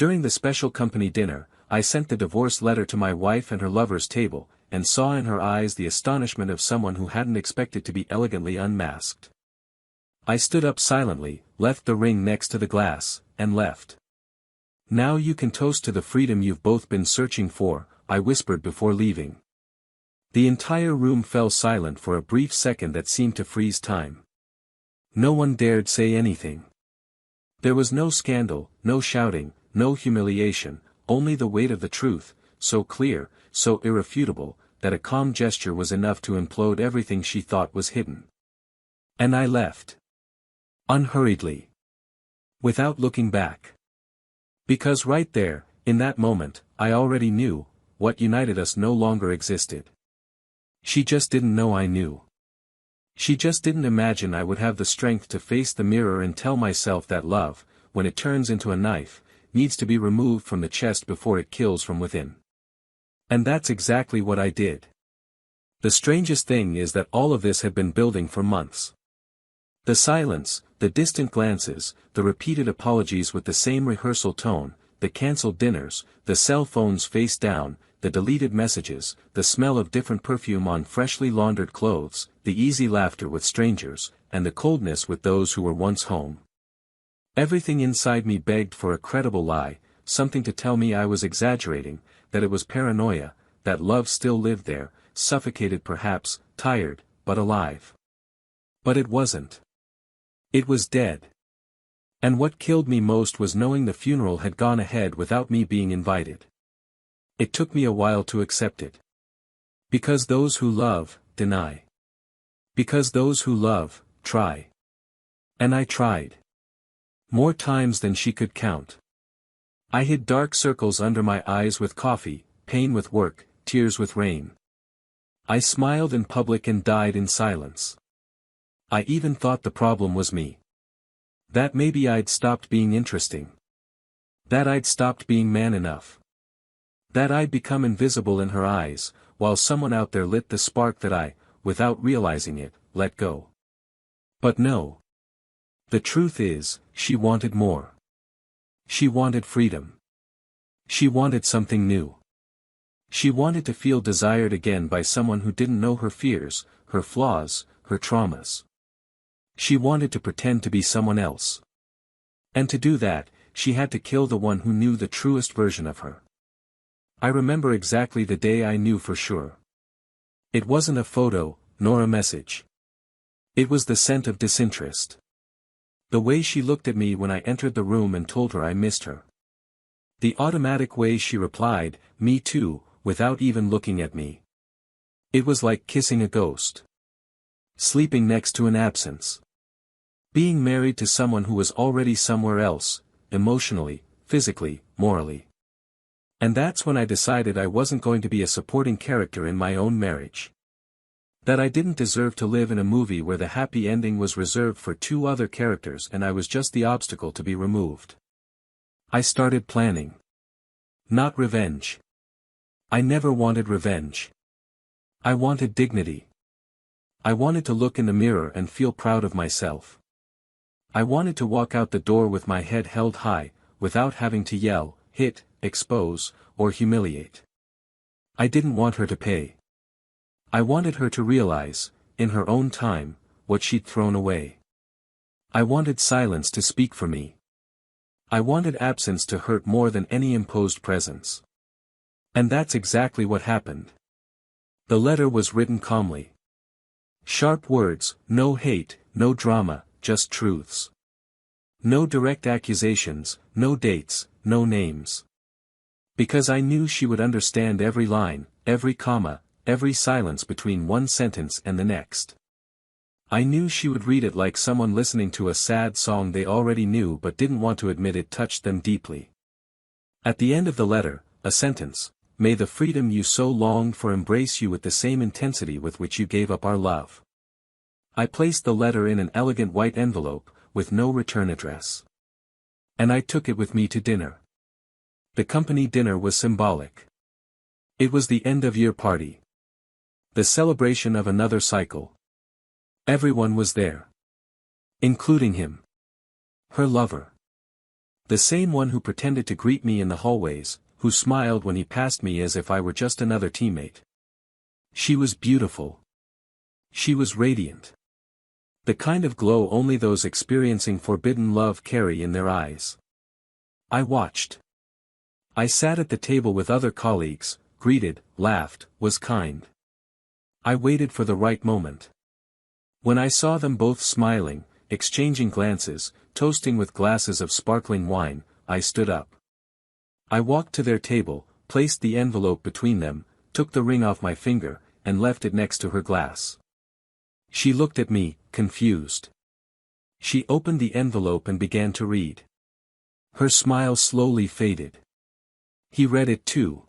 During the special company dinner, I sent the divorce letter to my wife and her lover's table, and saw in her eyes the astonishment of someone who hadn't expected to be elegantly unmasked. I stood up silently, left the ring next to the glass, and left. "Now you can toast to the freedom you've both been searching for," I whispered before leaving. The entire room fell silent for a brief second that seemed to freeze time. No one dared say anything. There was no scandal, no shouting, no humiliation, only the weight of the truth, so clear, so irrefutable, that a calm gesture was enough to implode everything she thought was hidden. And I left. Unhurriedly. Without looking back. Because right there, in that moment, I already knew, what united us no longer existed. She just didn't know I knew. She just didn't imagine I would have the strength to face the mirror and tell myself that love, when it turns into a knife, needs to be removed from the chest before it kills from within. And that's exactly what I did. The strangest thing is that all of this had been building for months. The silence, the distant glances, the repeated apologies with the same rehearsal tone, the cancelled dinners, the cell phones face down, the deleted messages, the smell of different perfume on freshly laundered clothes, the easy laughter with strangers, and the coldness with those who were once home. Everything inside me begged for a credible lie, something to tell me I was exaggerating, that it was paranoia, that love still lived there, suffocated perhaps, tired, but alive. But it wasn't. It was dead. And what killed me most was knowing the funeral had gone ahead without me being invited. It took me a while to accept it. Because those who love, deny. Because those who love, try. And I tried. More times than she could count. I hid dark circles under my eyes with coffee, pain with work, tears with rain. I smiled in public and died in silence. I even thought the problem was me. That maybe I'd stopped being interesting. That I'd stopped being man enough. That I'd become invisible in her eyes, while someone out there lit the spark that I, without realizing it, let go. But no. The truth is, she wanted more. She wanted freedom. She wanted something new. She wanted to feel desired again by someone who didn't know her fears, her flaws, her traumas. She wanted to pretend to be someone else. And to do that, she had to kill the one who knew the truest version of her. I remember exactly the day I knew for sure. It wasn't a photo, nor a message. It was the scent of disinterest. The way she looked at me when I entered the room and told her I missed her. The automatic way she replied, "Me too," without even looking at me. It was like kissing a ghost. Sleeping next to an absence. Being married to someone who was already somewhere else, emotionally, physically, morally. And that's when I decided I wasn't going to be a supporting character in my own marriage. That I didn't deserve to live in a movie where the happy ending was reserved for two other characters and I was just the obstacle to be removed. I started planning. Not revenge. I never wanted revenge. I wanted dignity. I wanted to look in the mirror and feel proud of myself. I wanted to walk out the door with my head held high, without having to yell, hit, expose, or humiliate. I didn't want her to pay. I wanted her to realize, in her own time, what she'd thrown away. I wanted silence to speak for me. I wanted absence to hurt more than any imposed presence. And that's exactly what happened. The letter was written calmly. Sharp words, no hate, no drama, just truths. No direct accusations, no dates, no names. Because I knew she would understand every line, every comma, every silence between one sentence and the next. I knew she would read it like someone listening to a sad song they already knew but didn't want to admit it touched them deeply. At the end of the letter, a sentence, "May the freedom you so longed for embrace you with the same intensity with which you gave up our love." I placed the letter in an elegant white envelope, with no return address. And I took it with me to dinner. The company dinner was symbolic. It was the end-of-year party. The celebration of another cycle. Everyone was there. Including him. Her lover. The same one who pretended to greet me in the hallways, who smiled when he passed me as if I were just another teammate. She was beautiful. She was radiant. The kind of glow only those experiencing forbidden love carry in their eyes. I watched. I sat at the table with other colleagues, greeted, laughed, was kind. I waited for the right moment. When I saw them both smiling, exchanging glances, toasting with glasses of sparkling wine, I stood up. I walked to their table, placed the envelope between them, took the ring off my finger, and left it next to her glass. She looked at me, confused. She opened the envelope and began to read. Her smile slowly faded. He read it too.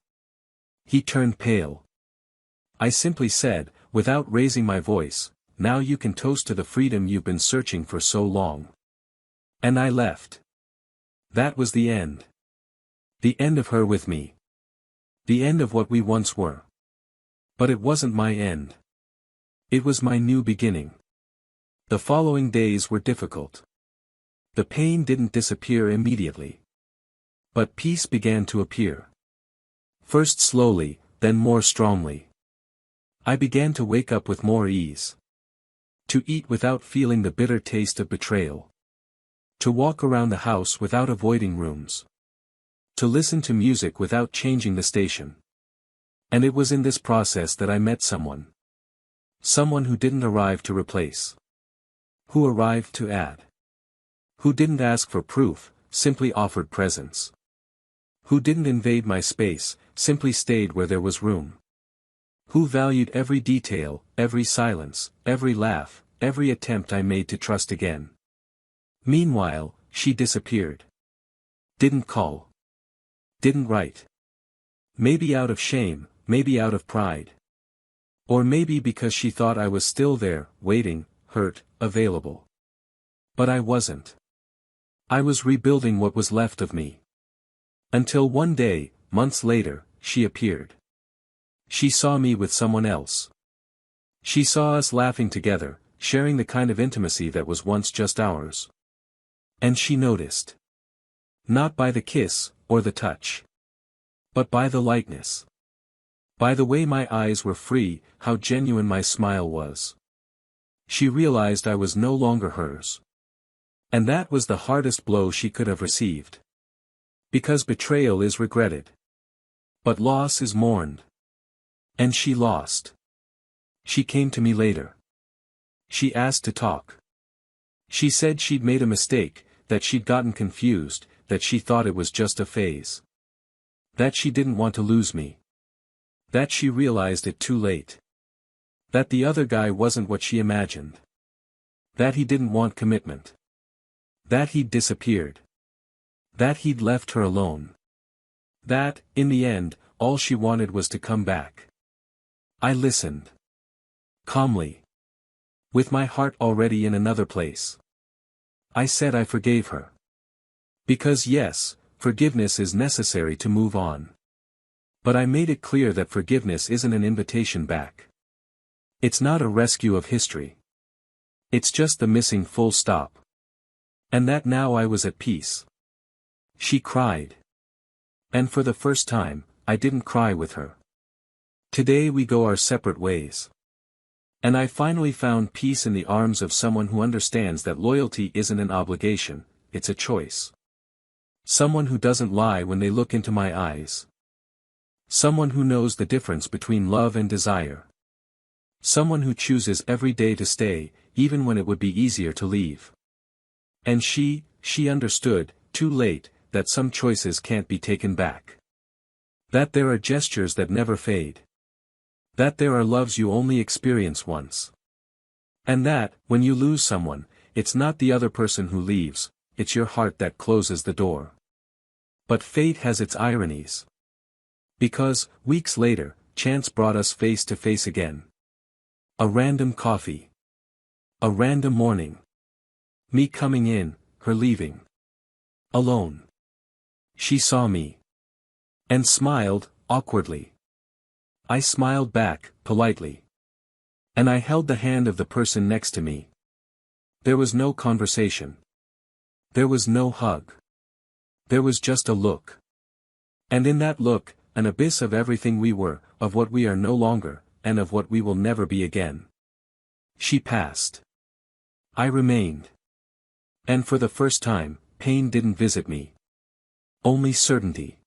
He turned pale. I simply said, without raising my voice, "Now you can toast to the freedom you've been searching for so long." And I left. That was the end. The end of her with me. The end of what we once were. But it wasn't my end. It was my new beginning. The following days were difficult. The pain didn't disappear immediately. But peace began to appear. First slowly, then more strongly. I began to wake up with more ease. To eat without feeling the bitter taste of betrayal. To walk around the house without avoiding rooms. To listen to music without changing the station. And it was in this process that I met someone. Someone who didn't arrive to replace. Who arrived to add. Who didn't ask for proof, simply offered presence. Who didn't invade my space, simply stayed where there was room. Who valued every detail, every silence, every laugh, every attempt I made to trust again. Meanwhile, she disappeared. Didn't call. Didn't write. Maybe out of shame, maybe out of pride. Or maybe because she thought I was still there, waiting, hurt, available. But I wasn't. I was rebuilding what was left of me. Until one day, months later, she appeared. She saw me with someone else. She saw us laughing together, sharing the kind of intimacy that was once just ours. And she noticed. Not by the kiss, or the touch. But by the lightness. By the way my eyes were free, how genuine my smile was. She realized I was no longer hers. And that was the hardest blow she could have received. Because betrayal is regretted. But loss is mourned. And she lost. She came to me later. She asked to talk. She said she'd made a mistake, that she'd gotten confused, that she thought it was just a phase. That she didn't want to lose me. That she realized it too late. That the other guy wasn't what she imagined. That he didn't want commitment. That he'd disappeared. That he'd left her alone. That, in the end, all she wanted was to come back. I listened. Calmly. With my heart already in another place. I said I forgave her. Because yes, forgiveness is necessary to move on. But I made it clear that forgiveness isn't an invitation back. It's not a rescue of history. It's just the missing full stop. And that now I was at peace. She cried. And for the first time, I didn't cry with her. Today we go our separate ways. And I finally found peace in the arms of someone who understands that loyalty isn't an obligation, it's a choice. Someone who doesn't lie when they look into my eyes. Someone who knows the difference between love and desire. Someone who chooses every day to stay, even when it would be easier to leave. And she understood, too late, that some choices can't be taken back. That there are gestures that never fade. That there are loves you only experience once. And that, when you lose someone, it's not the other person who leaves, it's your heart that closes the door. But fate has its ironies. Because, weeks later, chance brought us face to face again. A random coffee. A random morning. Me coming in, her leaving. Alone. She saw me. And smiled, awkwardly. I smiled back, politely. And I held the hand of the person next to me. There was no conversation. There was no hug. There was just a look. And in that look, an abyss of everything we were, of what we are no longer, and of what we will never be again. She passed. I remained. And for the first time, pain didn't visit me. Only certainty.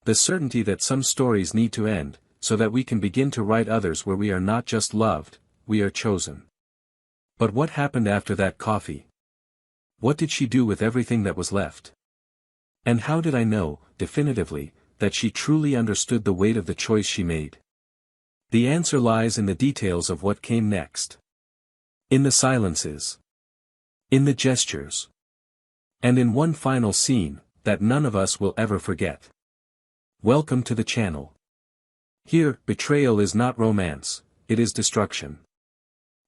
The certainty that some stories need to end, so that we can begin to write others where we are not just loved, we are chosen. But what happened after that coffee? What did she do with everything that was left? And how did I know, definitively, that she truly understood the weight of the choice she made? The answer lies in the details of what came next. In the silences. In the gestures. And in one final scene, that none of us will ever forget. Welcome to the channel. Here, betrayal is not romance, it is destruction.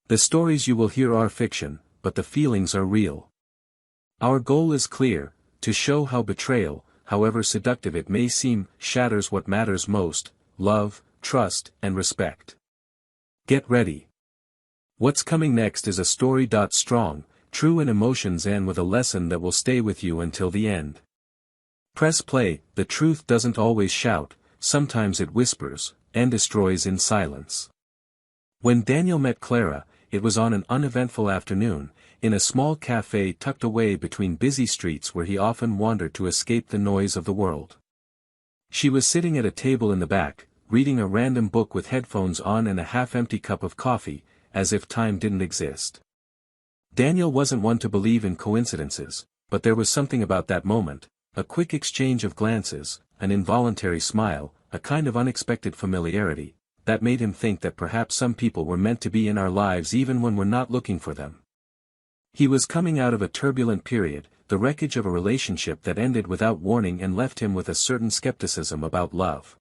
The stories you will hear are fiction, but the feelings are real. Our goal is clear, to show how betrayal, however seductive it may seem, shatters what matters most: love, trust, and respect. Get ready. What's coming next is a story strong, true in emotions and with a lesson that will stay with you until the end. Press play. The truth doesn't always shout, sometimes it whispers, and destroys in silence. When Daniel met Clara, it was on an uneventful afternoon, in a small cafe tucked away between busy streets where he often wandered to escape the noise of the world. She was sitting at a table in the back, reading a random book with headphones on and a half-empty cup of coffee, as if time didn't exist. Daniel wasn't one to believe in coincidences, but there was something about that moment, a quick exchange of glances, an involuntary smile, a kind of unexpected familiarity, that made him think that perhaps some people were meant to be in our lives even when we're not looking for them. He was coming out of a turbulent period, the wreckage of a relationship that ended without warning and left him with a certain skepticism about love.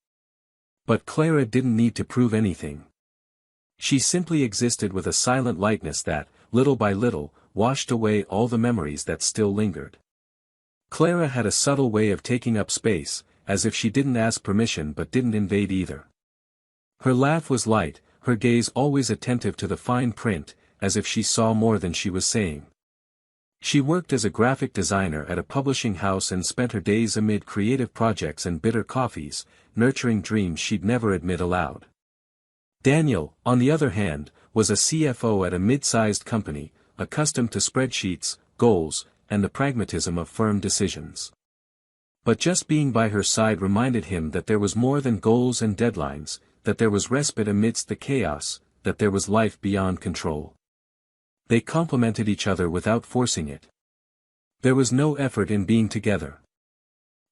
But Clara didn't need to prove anything. She simply existed with a silent lightness that, little by little, washed away all the memories that still lingered. Clara had a subtle way of taking up space, as if she didn't ask permission but didn't invade either. Her laugh was light, her gaze always attentive to the fine print, as if she saw more than she was saying. She worked as a graphic designer at a publishing house and spent her days amid creative projects and bitter coffees, nurturing dreams she'd never admit aloud. Daniel, on the other hand, was a CFO at a mid-sized company, accustomed to spreadsheets, goals, and the pragmatism of firm decisions. But just being by her side reminded him that there was more than goals and deadlines, that there was respite amidst the chaos, that there was life beyond control. They complemented each other without forcing it. There was no effort in being together.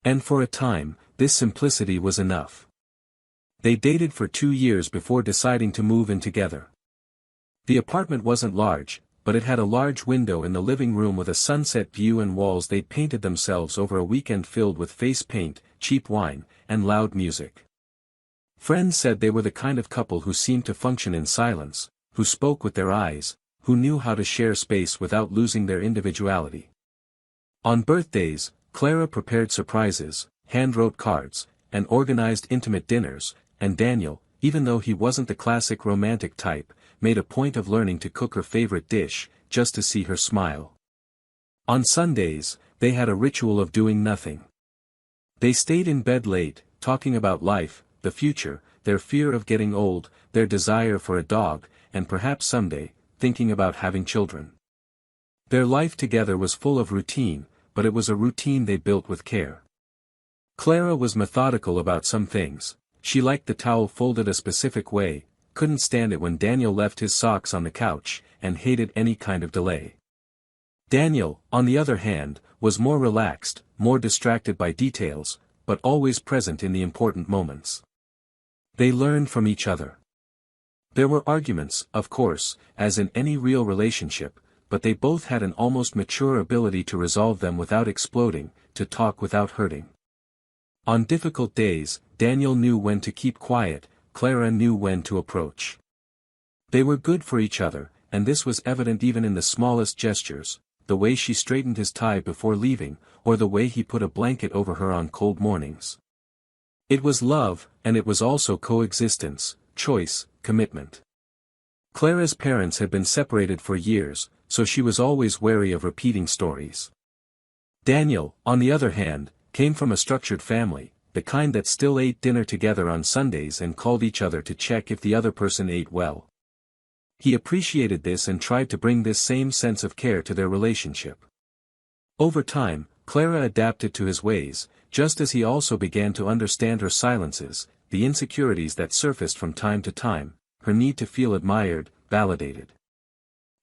And for a time, this simplicity was enough. They dated for 2 years before deciding to move in together. The apartment wasn't large, but it had a large window in the living room with a sunset view and walls they'd painted themselves over a weekend filled with face paint, cheap wine, and loud music. Friends said they were the kind of couple who seemed to function in silence, who spoke with their eyes, who knew how to share space without losing their individuality. On birthdays, Clara prepared surprises, hand-wrote cards, and organized intimate dinners, and Daniel, even though he wasn't the classic romantic type, made a point of learning to cook her favorite dish, just to see her smile. On Sundays, they had a ritual of doing nothing. They stayed in bed late, talking about life, the future, their fear of getting old, their desire for a dog, and perhaps someday, thinking about having children. Their life together was full of routine, but it was a routine they built with care. Clara was methodical about some things. She liked the towel folded a specific way, couldn't stand it when Daniel left his socks on the couch, and hated any kind of delay. Daniel, on the other hand, was more relaxed, more distracted by details, but always present in the important moments. They learned from each other. There were arguments, of course, as in any real relationship, but they both had an almost mature ability to resolve them without exploding, to talk without hurting. On difficult days, Daniel knew when to keep quiet, Clara knew when to approach. They were good for each other, and this was evident even in the smallest gestures, the way she straightened his tie before leaving, or the way he put a blanket over her on cold mornings. It was love, and it was also coexistence, choice, commitment. Clara's parents had been separated for years, so she was always wary of repeating stories. Daniel, on the other hand, came from a structured family, the kind that still ate dinner together on Sundays and called each other to check if the other person ate well. He appreciated this and tried to bring this same sense of care to their relationship. Over time, Clara adapted to his ways, just as he also began to understand her silences, the insecurities that surfaced from time to time, her need to feel admired, validated.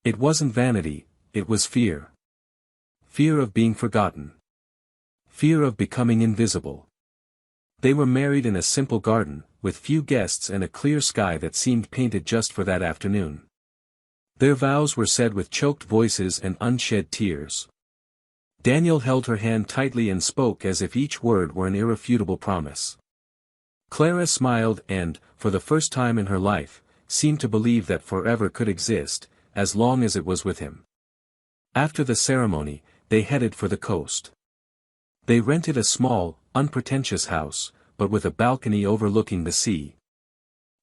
It wasn't vanity, it was fear. Fear of being forgotten. Fear of becoming invisible. They were married in a simple garden, with few guests and a clear sky that seemed painted just for that afternoon. Their vows were said with choked voices and unshed tears. Daniel held her hand tightly and spoke as if each word were an irrefutable promise. Clara smiled and, for the first time in her life, seemed to believe that forever could exist, as long as it was with him. After the ceremony, they headed for the coast. They rented a small, unpretentious house, but with a balcony overlooking the sea.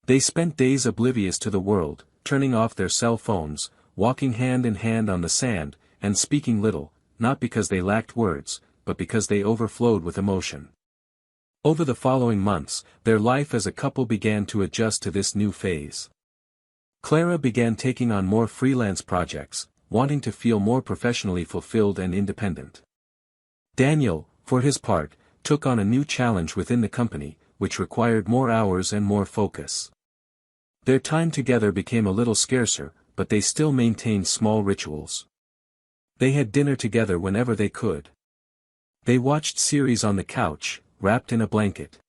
They spent days oblivious to the world, turning off their cell phones, walking hand in hand on the sand, and speaking little, not because they lacked words, but because they overflowed with emotion. Over the following months, their life as a couple began to adjust to this new phase. Clara began taking on more freelance projects, wanting to feel more professionally fulfilled and independent. Daniel, for his part, took on a new challenge within the company, which required more hours and more focus. Their time together became a little scarcer, but they still maintained small rituals. They had dinner together whenever they could. They watched series on the couch, wrapped in a blanket.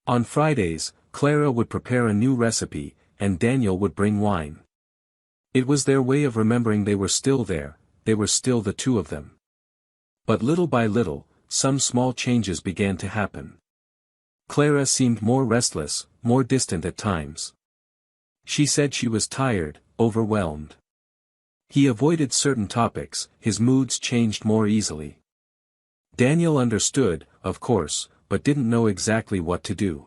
On Fridays, Clara would prepare a new recipe, and Daniel would bring wine. It was their way of remembering they were still there, they were still the two of them. But little by little, some small changes began to happen. Clara seemed more restless, more distant at times. She said she was tired, overwhelmed. He avoided certain topics, his moods changed more easily. Daniel understood, of course, but didn't know exactly what to do.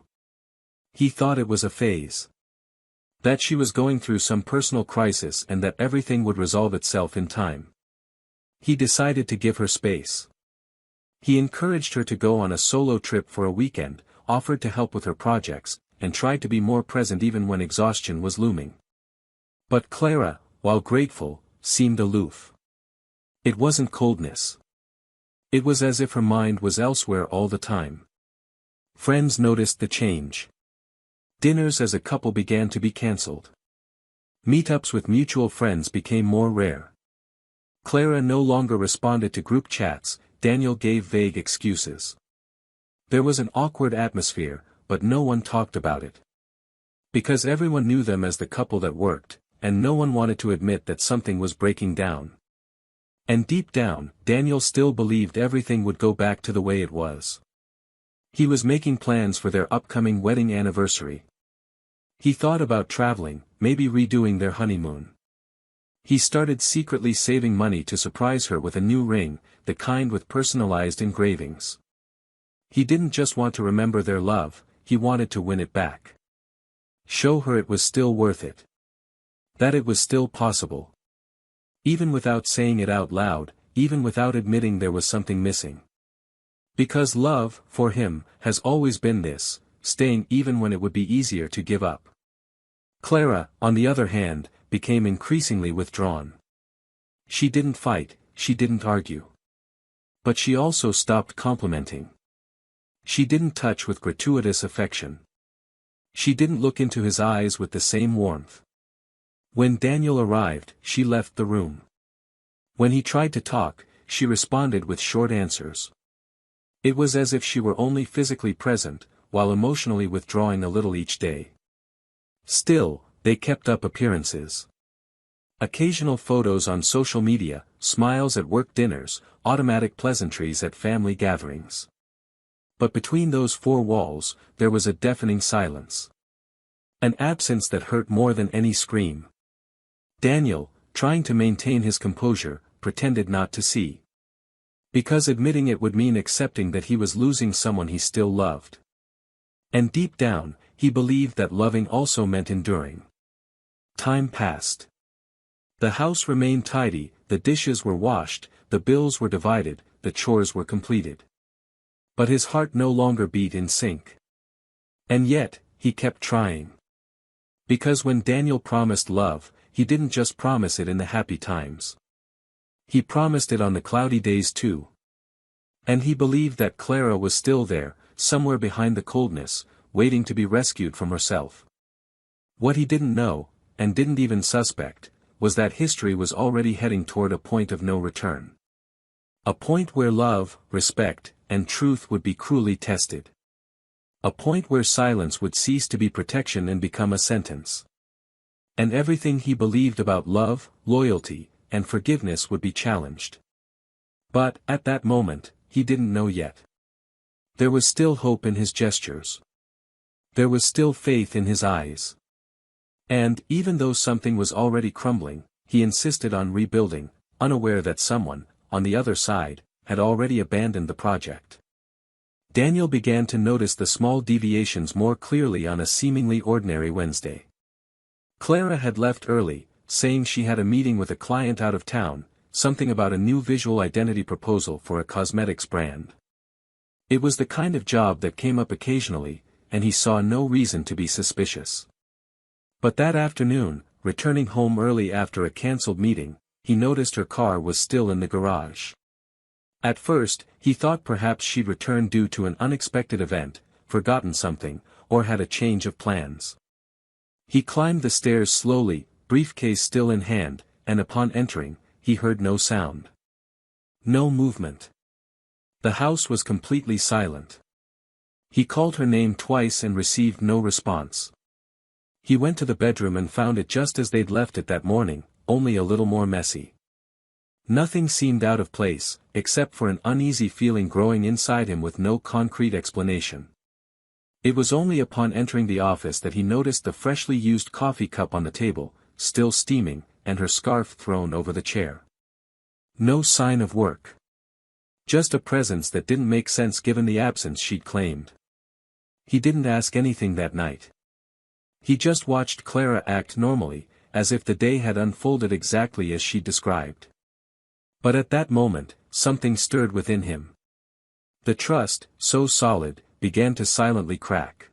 He thought it was a phase. That she was going through some personal crisis and that everything would resolve itself in time. He decided to give her space. He encouraged her to go on a solo trip for a weekend, offered to help with her projects, and tried to be more present even when exhaustion was looming. But Clara, while grateful, seemed aloof. It wasn't coldness. It was as if her mind was elsewhere all the time. Friends noticed the change. Dinners as a couple began to be cancelled. Meetups with mutual friends became more rare. Clara no longer responded to group chats, Daniel gave vague excuses. There was an awkward atmosphere, but no one talked about it. Because everyone knew them as the couple that worked, and no one wanted to admit that something was breaking down. And deep down, Daniel still believed everything would go back to the way it was. He was making plans for their upcoming wedding anniversary. He thought about traveling, maybe redoing their honeymoon. He started secretly saving money to surprise her with a new ring, the kind with personalized engravings. He didn't just want to remember their love, he wanted to win it back. Show her it was still worth it. That it was still possible. Even without saying it out loud, even without admitting there was something missing. Because love, for him, has always been this, staying even when it would be easier to give up. Clara, on the other hand, became increasingly withdrawn. She didn't fight, she didn't argue. But she also stopped complimenting. She didn't touch with gratuitous affection. She didn't look into his eyes with the same warmth. When Daniel arrived, she left the room. When he tried to talk, she responded with short answers. It was as if she were only physically present, while emotionally withdrawing a little each day. Still, they kept up appearances. Occasional photos on social media, smiles at work dinners, automatic pleasantries at family gatherings. But between those four walls, there was a deafening silence. An absence that hurt more than any scream. Daniel, trying to maintain his composure, pretended not to see. Because admitting it would mean accepting that he was losing someone he still loved. And deep down, he believed that loving also meant enduring. Time passed. The house remained tidy, the dishes were washed, the bills were divided, the chores were completed. But his heart no longer beat in sync. And yet, he kept trying. Because when Daniel promised love, he didn't just promise it in the happy times. He promised it on the cloudy days too. And he believed that Clara was still there, somewhere behind the coldness, waiting to be rescued from herself. What he didn't know, and didn't even suspect, was that history was already heading toward a point of no return. A point where love, respect, and truth would be cruelly tested. A point where silence would cease to be protection and become a sentence. And everything he believed about love, loyalty, and forgiveness would be challenged. But, at that moment, he didn't know yet. There was still hope in his gestures. There was still faith in his eyes. And, even though something was already crumbling, he insisted on rebuilding, unaware that someone, on the other side, had already abandoned the project. Daniel began to notice the small deviations more clearly on a seemingly ordinary Wednesday. Clara had left early, saying she had a meeting with a client out of town, something about a new visual identity proposal for a cosmetics brand. It was the kind of job that came up occasionally, and he saw no reason to be suspicious. But that afternoon, returning home early after a cancelled meeting, he noticed her car was still in the garage. At first, he thought perhaps she'd returned due to an unexpected event, forgotten something, or had a change of plans. He climbed the stairs slowly, briefcase still in hand, and upon entering, he heard no sound. No movement. The house was completely silent. He called her name twice and received no response. He went to the bedroom and found it just as they'd left it that morning, only a little more messy. Nothing seemed out of place, except for an uneasy feeling growing inside him with no concrete explanation. It was only upon entering the office that he noticed the freshly used coffee cup on the table, still steaming, and her scarf thrown over the chair. No sign of work. Just a presence that didn't make sense given the absence she'd claimed. He didn't ask anything that night. He just watched Clara act normally, as if the day had unfolded exactly as she described. But at that moment, something stirred within him. The trust, so solid, began to silently crack.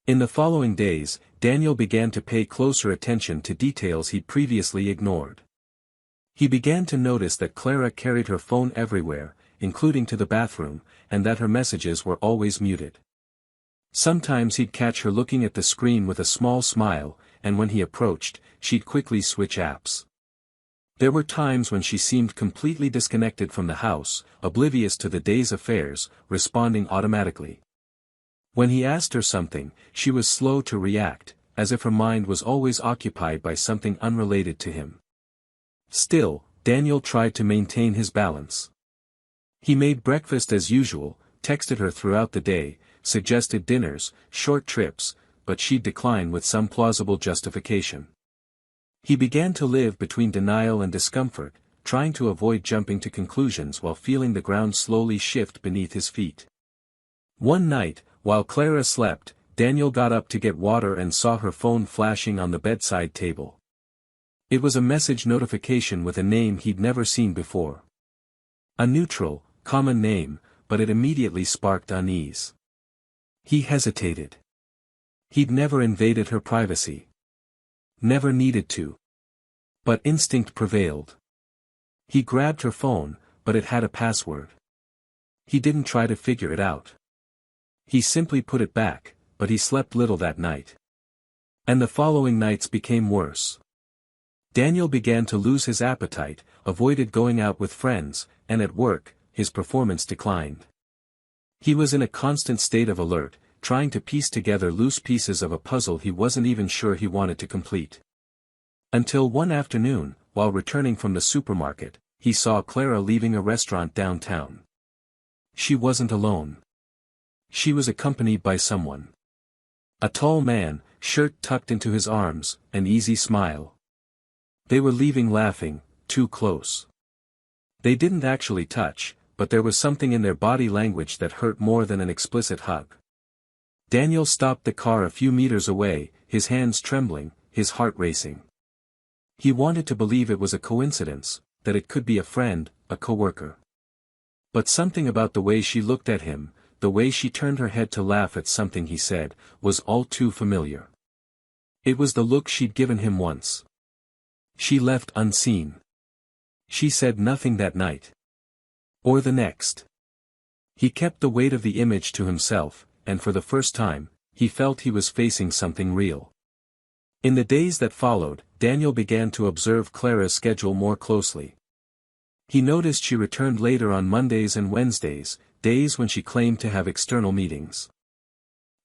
In the following days, Daniel began to pay closer attention to details he'd previously ignored. He began to notice that Clara carried her phone everywhere, including to the bathroom, and that her messages were always muted. Sometimes he'd catch her looking at the screen with a small smile, and when he approached, she'd quickly switch apps. There were times when she seemed completely disconnected from the house, oblivious to the day's affairs, responding automatically. When he asked her something, she was slow to react, as if her mind was always occupied by something unrelated to him. Still, Daniel tried to maintain his balance. He made breakfast as usual, texted her throughout the day, suggested dinners, short trips, but she'd decline with some plausible justification. He began to live between denial and discomfort, trying to avoid jumping to conclusions while feeling the ground slowly shift beneath his feet. One night, while Clara slept, Daniel got up to get water and saw her phone flashing on the bedside table. It was a message notification with a name he'd never seen before. A neutral, common name, but it immediately sparked unease. He hesitated. He'd never invaded her privacy. Never needed to. But instinct prevailed. He grabbed her phone, but it had a password. He didn't try to figure it out. He simply put it back, but he slept little that night. And the following nights became worse. Daniel began to lose his appetite, avoided going out with friends, and at work, his performance declined. He was in a constant state of alert, trying to piece together loose pieces of a puzzle he wasn't even sure he wanted to complete. Until one afternoon, while returning from the supermarket, he saw Clara leaving a restaurant downtown. She wasn't alone. She was accompanied by someone. A tall man, shirt tucked into his arms, an easy smile. They were leaving laughing, too close. They didn't actually touch, but there was something in their body language that hurt more than an explicit hug. Daniel stopped the car a few meters away, his hands trembling, his heart racing. He wanted to believe it was a coincidence, that it could be a friend, a coworker. But something about the way she looked at him, the way she turned her head to laugh at something he said, was all too familiar. It was the look she'd given him once. She left unseen. She said nothing that night. Or the next. He kept the weight of the image to himself, and for the first time, he felt he was facing something real. In the days that followed, Daniel began to observe Clara's schedule more closely. He noticed she returned later on Mondays and Wednesdays, days when she claimed to have external meetings.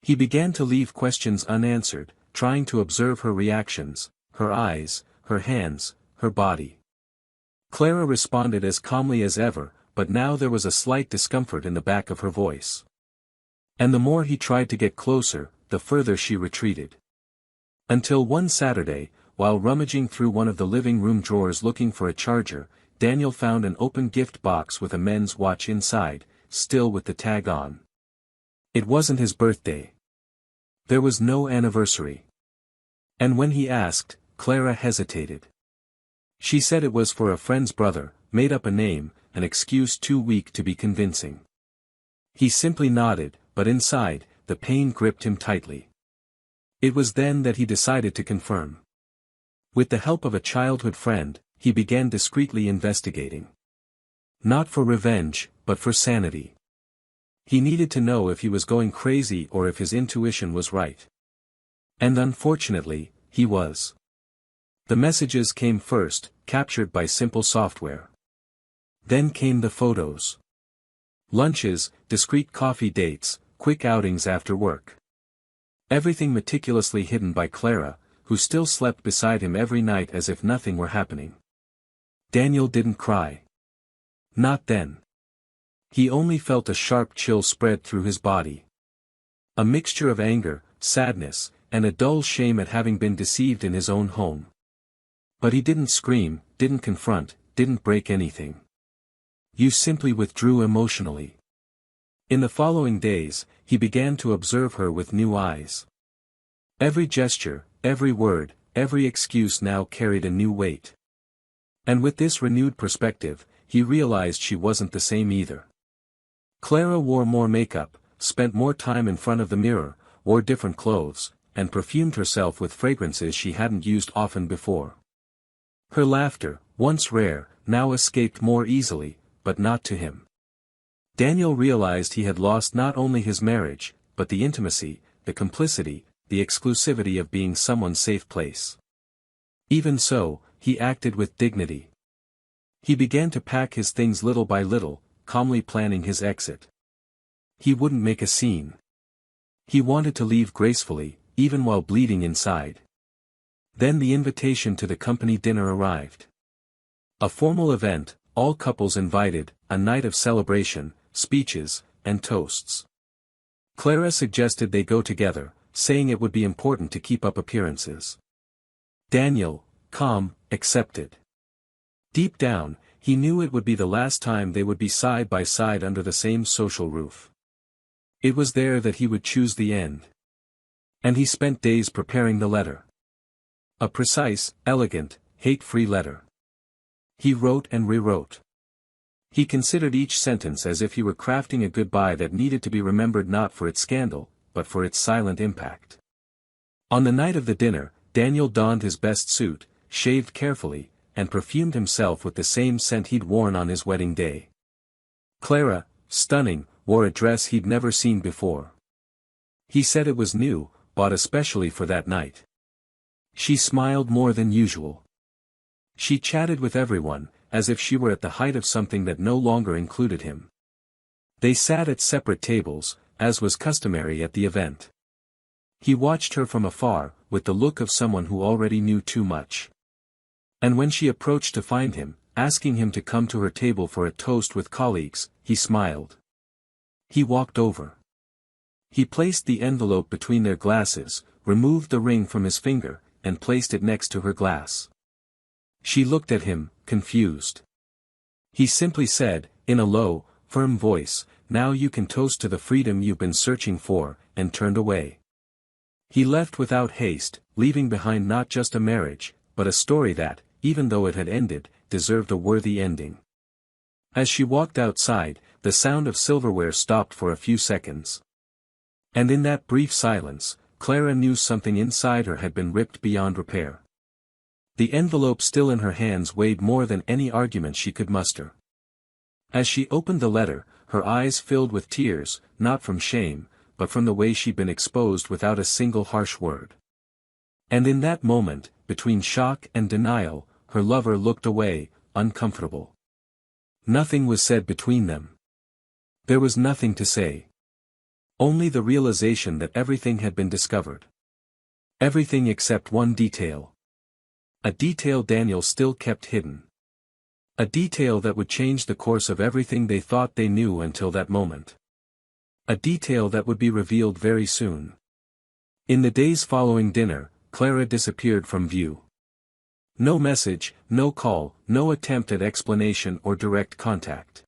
He began to leave questions unanswered, trying to observe her reactions, her eyes, her hands, her body. Clara responded as calmly as ever, but now there was a slight discomfort in the back of her voice. And the more he tried to get closer, the further she retreated. Until one Saturday, while rummaging through one of the living room drawers looking for a charger, Daniel found an open gift box with a men's watch inside, still with the tag on. It wasn't his birthday. There was no anniversary. And when he asked, Clara hesitated. She said it was for a friend's brother, made up a name, an excuse too weak to be convincing. He simply nodded, but inside, the pain gripped him tightly. It was then that he decided to confirm. With the help of a childhood friend, he began discreetly investigating. Not for revenge, but for sanity. He needed to know if he was going crazy or if his intuition was right. And unfortunately, he was. The messages came first, captured by simple software. Then came the photos. Lunches, discreet coffee dates, quick outings after work. Everything meticulously hidden by Clara, who still slept beside him every night as if nothing were happening. Daniel didn't cry. Not then. He only felt a sharp chill spread through his body. A mixture of anger, sadness, and a dull shame at having been deceived in his own home. But he didn't scream, didn't confront, didn't break anything. You simply withdrew emotionally. In the following days, he began to observe her with new eyes. Every gesture, every word, every excuse now carried a new weight. And with this renewed perspective, he realized she wasn't the same either. Clara wore more makeup, spent more time in front of the mirror, wore different clothes, and perfumed herself with fragrances she hadn't used often before. Her laughter, once rare, now escaped more easily, but not to him. Daniel realized he had lost not only his marriage, but the intimacy, the complicity, the exclusivity of being someone's safe place. Even so, he acted with dignity. He began to pack his things little by little, calmly planning his exit. He wouldn't make a scene. He wanted to leave gracefully, even while bleeding inside. Then the invitation to the company dinner arrived. A formal event, all couples invited, a night of celebration, speeches, and toasts. Clara suggested they go together, saying it would be important to keep up appearances. Daniel, calm, accepted. Deep down, he knew it would be the last time they would be side by side under the same social roof. It was there that he would choose the end. And he spent days preparing the letter. A precise, elegant, hate-free letter. He wrote and rewrote. He considered each sentence as if he were crafting a goodbye that needed to be remembered not for its scandal, but for its silent impact. On the night of the dinner, Daniel donned his best suit, shaved carefully, and perfumed himself with the same scent he'd worn on his wedding day. Clara, stunning, wore a dress he'd never seen before. He said it was new, bought especially for that night. She smiled more than usual. She chatted with everyone, as if she were at the height of something that no longer included him. They sat at separate tables, as was customary at the event. He watched her from afar, with the look of someone who already knew too much. And when she approached to find him, asking him to come to her table for a toast with colleagues, he smiled. He walked over. He placed the envelope between their glasses, removed the ring from his finger, and placed it next to her glass. She looked at him, confused. He simply said, in a low, firm voice, "Now you can toast to the freedom you've been searching for," and turned away. He left without haste, leaving behind not just a marriage, but a story that, even though it had ended, deserved a worthy ending. As she walked outside, the sound of silverware stopped for a few seconds. And in that brief silence, Clara knew something inside her had been ripped beyond repair. The envelope still in her hands weighed more than any argument she could muster. As she opened the letter, her eyes filled with tears, not from shame, but from the way she'd been exposed without a single harsh word. And in that moment, between shock and denial, her lover looked away, uncomfortable. Nothing was said between them. There was nothing to say. Only the realization that everything had been discovered. Everything except one detail. A detail Daniel still kept hidden. A detail that would change the course of everything they thought they knew until that moment. A detail that would be revealed very soon. In the days following dinner, Clara disappeared from view. No message, no call, no attempt at explanation or direct contact.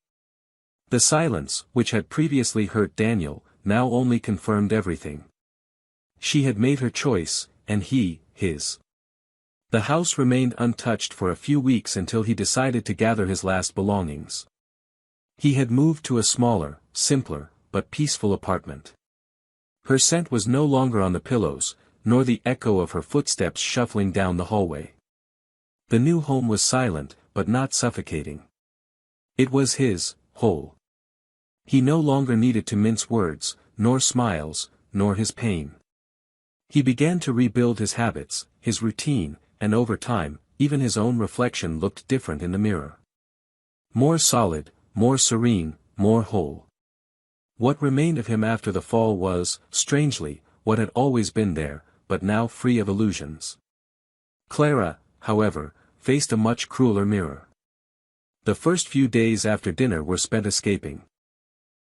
The silence, which had previously hurt Daniel, now only confirmed everything. She had made her choice, and he, his. The house remained untouched for a few weeks until he decided to gather his last belongings. He had moved to a smaller, simpler, but peaceful apartment. Her scent was no longer on the pillows, nor the echo of her footsteps shuffling down the hallway. The new home was silent, but not suffocating. It was his, whole. He no longer needed to mince words, nor smiles, nor his pain. He began to rebuild his habits, his routine, and over time, even his own reflection looked different in the mirror. More solid, more serene, more whole. What remained of him after the fall was, strangely, what had always been there, but now free of illusions. Clara, however, faced a much crueler mirror. The first few days after dinner were spent escaping.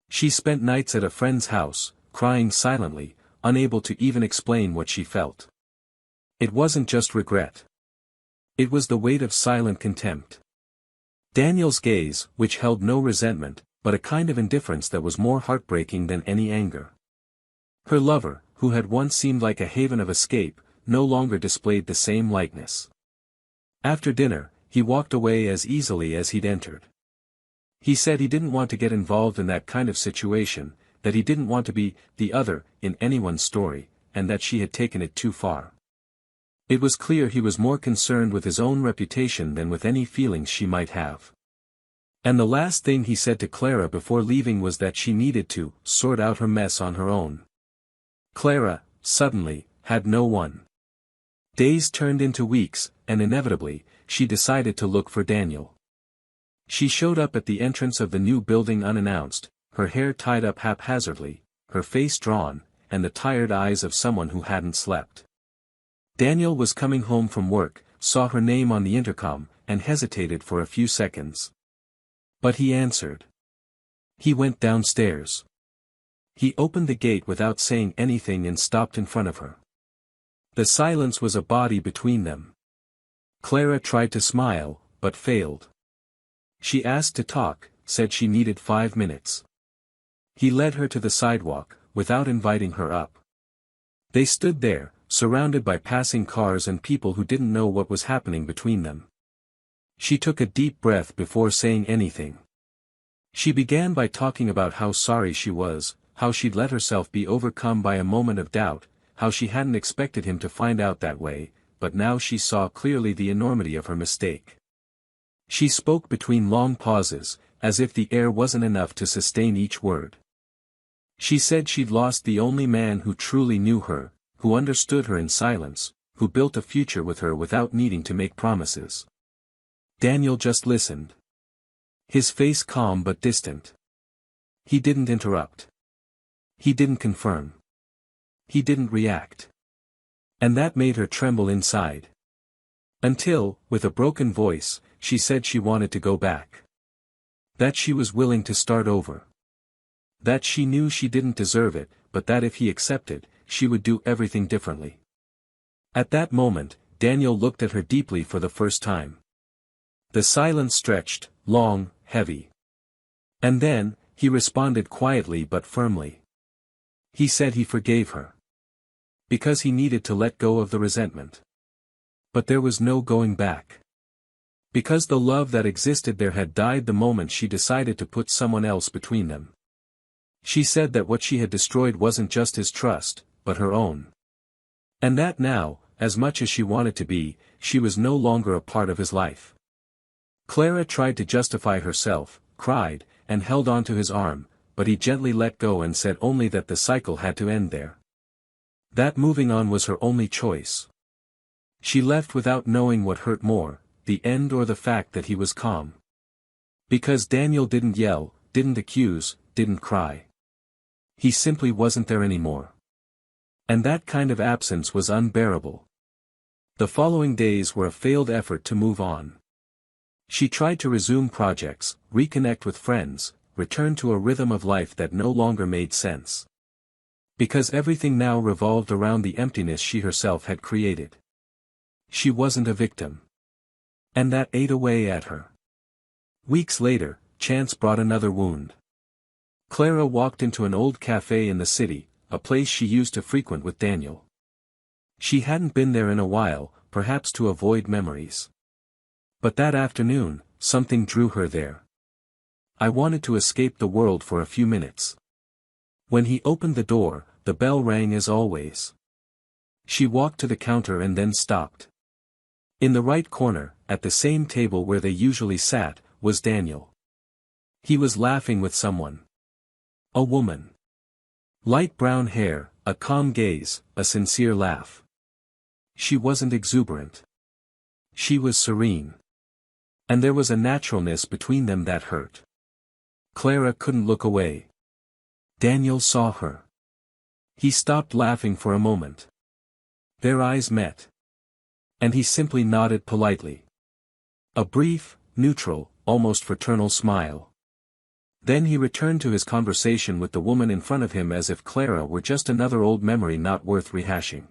She spent nights at a friend's house, crying silently, unable to even explain what she felt. It wasn't just regret. It was the weight of silent contempt. Daniel's gaze, which held no resentment, but a kind of indifference that was more heartbreaking than any anger. Her lover, who had once seemed like a haven of escape, no longer displayed the same likeness. After dinner, he walked away as easily as he'd entered. He said he didn't want to get involved in that kind of situation, that he didn't want to be the other in anyone's story, and that she had taken it too far. It was clear he was more concerned with his own reputation than with any feelings she might have. And the last thing he said to Clara before leaving was that she needed to sort out her mess on her own. Clara, suddenly, had no one. Days turned into weeks, and inevitably, she decided to look for Daniel. She showed up at the entrance of the new building unannounced, her hair tied up haphazardly, her face drawn, and the tired eyes of someone who hadn't slept. Daniel was coming home from work, saw her name on the intercom, and hesitated for a few seconds. But he answered. He went downstairs. He opened the gate without saying anything and stopped in front of her. The silence was a body between them. Clara tried to smile, but failed. She asked to talk, said she needed 5 minutes. He led her to the sidewalk, without inviting her up. They stood there, surrounded by passing cars and people who didn't know what was happening between them. She took a deep breath before saying anything. She began by talking about how sorry she was, how she'd let herself be overcome by a moment of doubt, how she hadn't expected him to find out that way, but now she saw clearly the enormity of her mistake. She spoke between long pauses, as if the air wasn't enough to sustain each word. She said she'd lost the only man who truly knew her, who understood her in silence, who built a future with her without needing to make promises. Daniel just listened. His face calm but distant. He didn't interrupt. He didn't confirm. He didn't react. And that made her tremble inside. Until, with a broken voice, she said she wanted to go back. That she was willing to start over. That she knew she didn't deserve it, but that if he accepted, she would do everything differently. At that moment, Daniel looked at her deeply for the first time. The silence stretched, long, heavy. And then, he responded quietly but firmly. He said he forgave her. Because he needed to let go of the resentment. But there was no going back. Because the love that existed there had died the moment she decided to put someone else between them. She said that what she had destroyed wasn't just his trust, but her own. And that now, as much as she wanted to be, she was no longer a part of his life. Clara tried to justify herself, cried, and held onto his arm, but he gently let go and said only that the cycle had to end there. That moving on was her only choice. She left without knowing what hurt more, the end or the fact that he was calm. Because Daniel didn't yell, didn't accuse, didn't cry. He simply wasn't there anymore. And that kind of absence was unbearable. The following days were a failed effort to move on. She tried to resume projects, reconnect with friends, return to a rhythm of life that no longer made sense. Because everything now revolved around the emptiness she herself had created. She wasn't a victim. And that ate away at her. Weeks later, chance brought another wound. Clara walked into an old cafe in the city, a place she used to frequent with Daniel. She hadn't been there in a while, perhaps to avoid memories. But that afternoon, something drew her there. I wanted to escape the world for a few minutes. When he opened the door, the bell rang as always. She walked to the counter and then stopped. In the right corner, at the same table where they usually sat, was Daniel. He was laughing with someone. A woman. Light brown hair, a calm gaze, a sincere laugh. She wasn't exuberant. She was serene. And there was a naturalness between them that hurt. Clara couldn't look away. Daniel saw her. He stopped laughing for a moment. Their eyes met. And he simply nodded politely. A brief, neutral, almost fraternal smile. Then he returned to his conversation with the woman in front of him as if Clara were just another old memory not worth rehashing.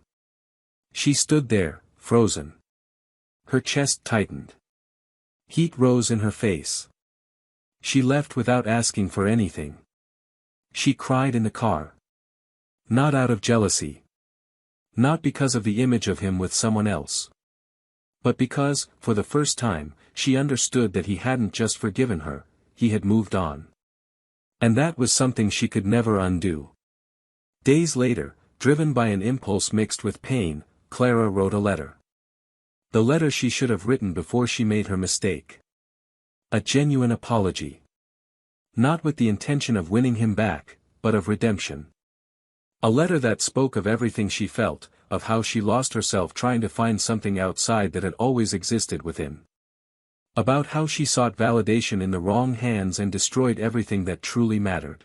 She stood there, frozen. Her chest tightened. Heat rose in her face. She left without asking for anything. She cried in the car. Not out of jealousy. Not because of the image of him with someone else. But because, for the first time, she understood that he hadn't just forgiven her, he had moved on. And that was something she could never undo. Days later, driven by an impulse mixed with pain, Clara wrote a letter. The letter she should have written before she made her mistake. A genuine apology. Not with the intention of winning him back, but of redemption. A letter that spoke of everything she felt, of how she lost herself trying to find something outside that had always existed within. About how she sought validation in the wrong hands and destroyed everything that truly mattered.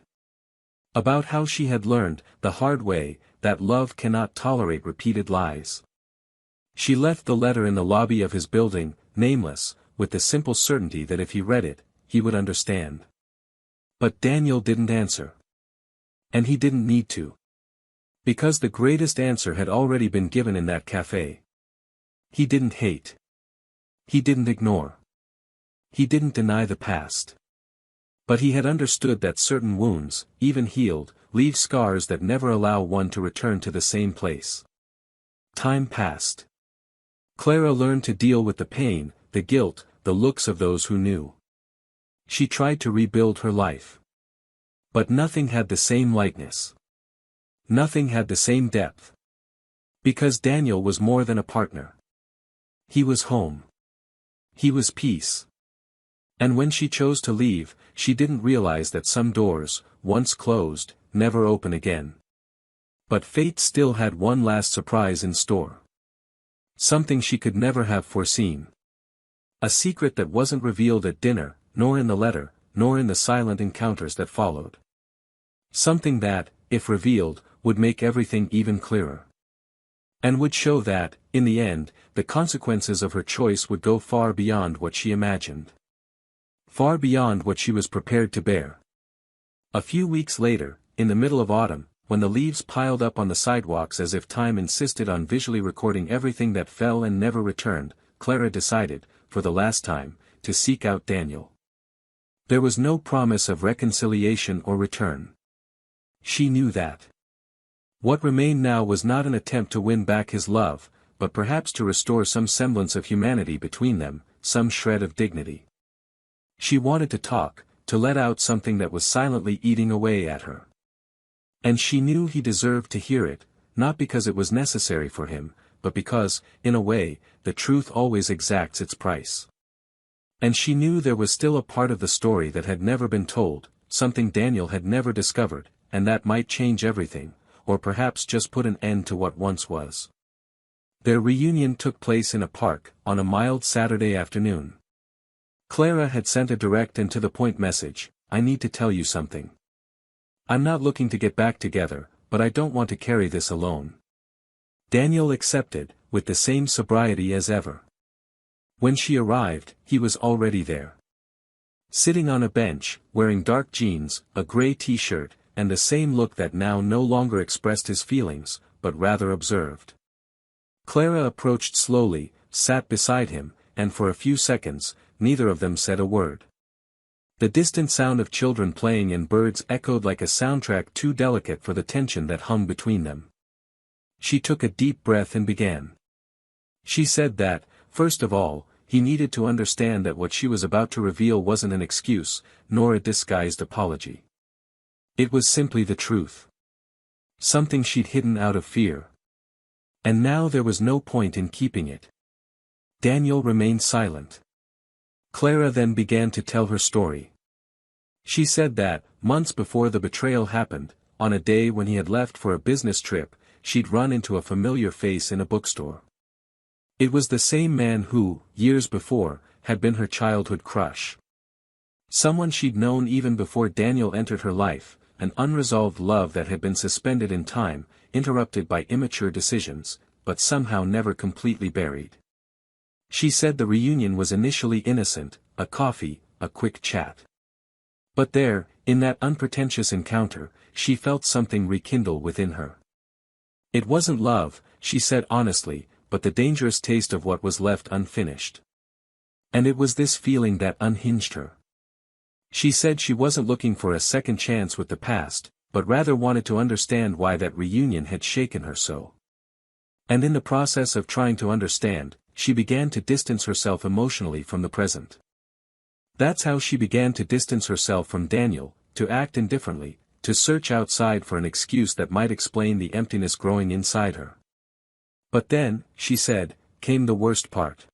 About how she had learned, the hard way, that love cannot tolerate repeated lies. She left the letter in the lobby of his building, nameless, with the simple certainty that if he read it, he would understand. But Daniel didn't answer. And he didn't need to. Because the greatest answer had already been given in that cafe. He didn't hate. He didn't ignore. He didn't deny the past. But he had understood that certain wounds, even healed, leave scars that never allow one to return to the same place. Time passed. Clara learned to deal with the pain, the guilt, the looks of those who knew. She tried to rebuild her life. But nothing had the same lightness. Nothing had the same depth. Because Daniel was more than a partner. He was home. He was peace. And when she chose to leave, she didn't realize that some doors, once closed, never open again. But fate still had one last surprise in store. Something she could never have foreseen. A secret that wasn't revealed at dinner, nor in the letter, nor in the silent encounters that followed. Something that, if revealed, would make everything even clearer. And would show that, in the end, the consequences of her choice would go far beyond what she imagined. Far beyond what she was prepared to bear. A few weeks later, in the middle of autumn, when the leaves piled up on the sidewalks as if time insisted on visually recording everything that fell and never returned, Clara decided, for the last time, to seek out Daniel. There was no promise of reconciliation or return. She knew that. What remained now was not an attempt to win back his love, but perhaps to restore some semblance of humanity between them, some shred of dignity. She wanted to talk, to let out something that was silently eating away at her. And she knew he deserved to hear it, not because it was necessary for him, but because, in a way, the truth always exacts its price. And she knew there was still a part of the story that had never been told, something Daniel had never discovered, and that might change everything, or perhaps just put an end to what once was. Their reunion took place in a park, on a mild Saturday afternoon. Clara had sent a direct and to-the-point message, "I need to tell you something. I'm not looking to get back together, but I don't want to carry this alone." Daniel accepted, with the same sobriety as ever. When she arrived, he was already there. Sitting on a bench, wearing dark jeans, a gray t-shirt, and the same look that now no longer expressed his feelings, but rather observed. Clara approached slowly, sat beside him, and for a few seconds, neither of them said a word. The distant sound of children playing and birds echoed like a soundtrack too delicate for the tension that hung between them. She took a deep breath and began. She said that, first of all, he needed to understand that what she was about to reveal wasn't an excuse, nor a disguised apology. It was simply the truth. Something she'd hidden out of fear. And now there was no point in keeping it. Daniel remained silent. Clara then began to tell her story. She said that, months before the betrayal happened, on a day when he had left for a business trip, she'd run into a familiar face in a bookstore. It was the same man who, years before, had been her childhood crush. Someone she'd known even before Daniel entered her life, an unresolved love that had been suspended in time, interrupted by immature decisions, but somehow never completely buried. She said the reunion was initially innocent, a coffee, a quick chat. But there, in that unpretentious encounter, she felt something rekindle within her. It wasn't love, she said honestly, but the dangerous taste of what was left unfinished. And it was this feeling that unhinged her. She said she wasn't looking for a second chance with the past, but rather wanted to understand why that reunion had shaken her so. And in the process of trying to understand, she began to distance herself emotionally from the present. That's how she began to distance herself from Daniel, to act indifferently, to search outside for an excuse that might explain the emptiness growing inside her. But then, she said, came the worst part.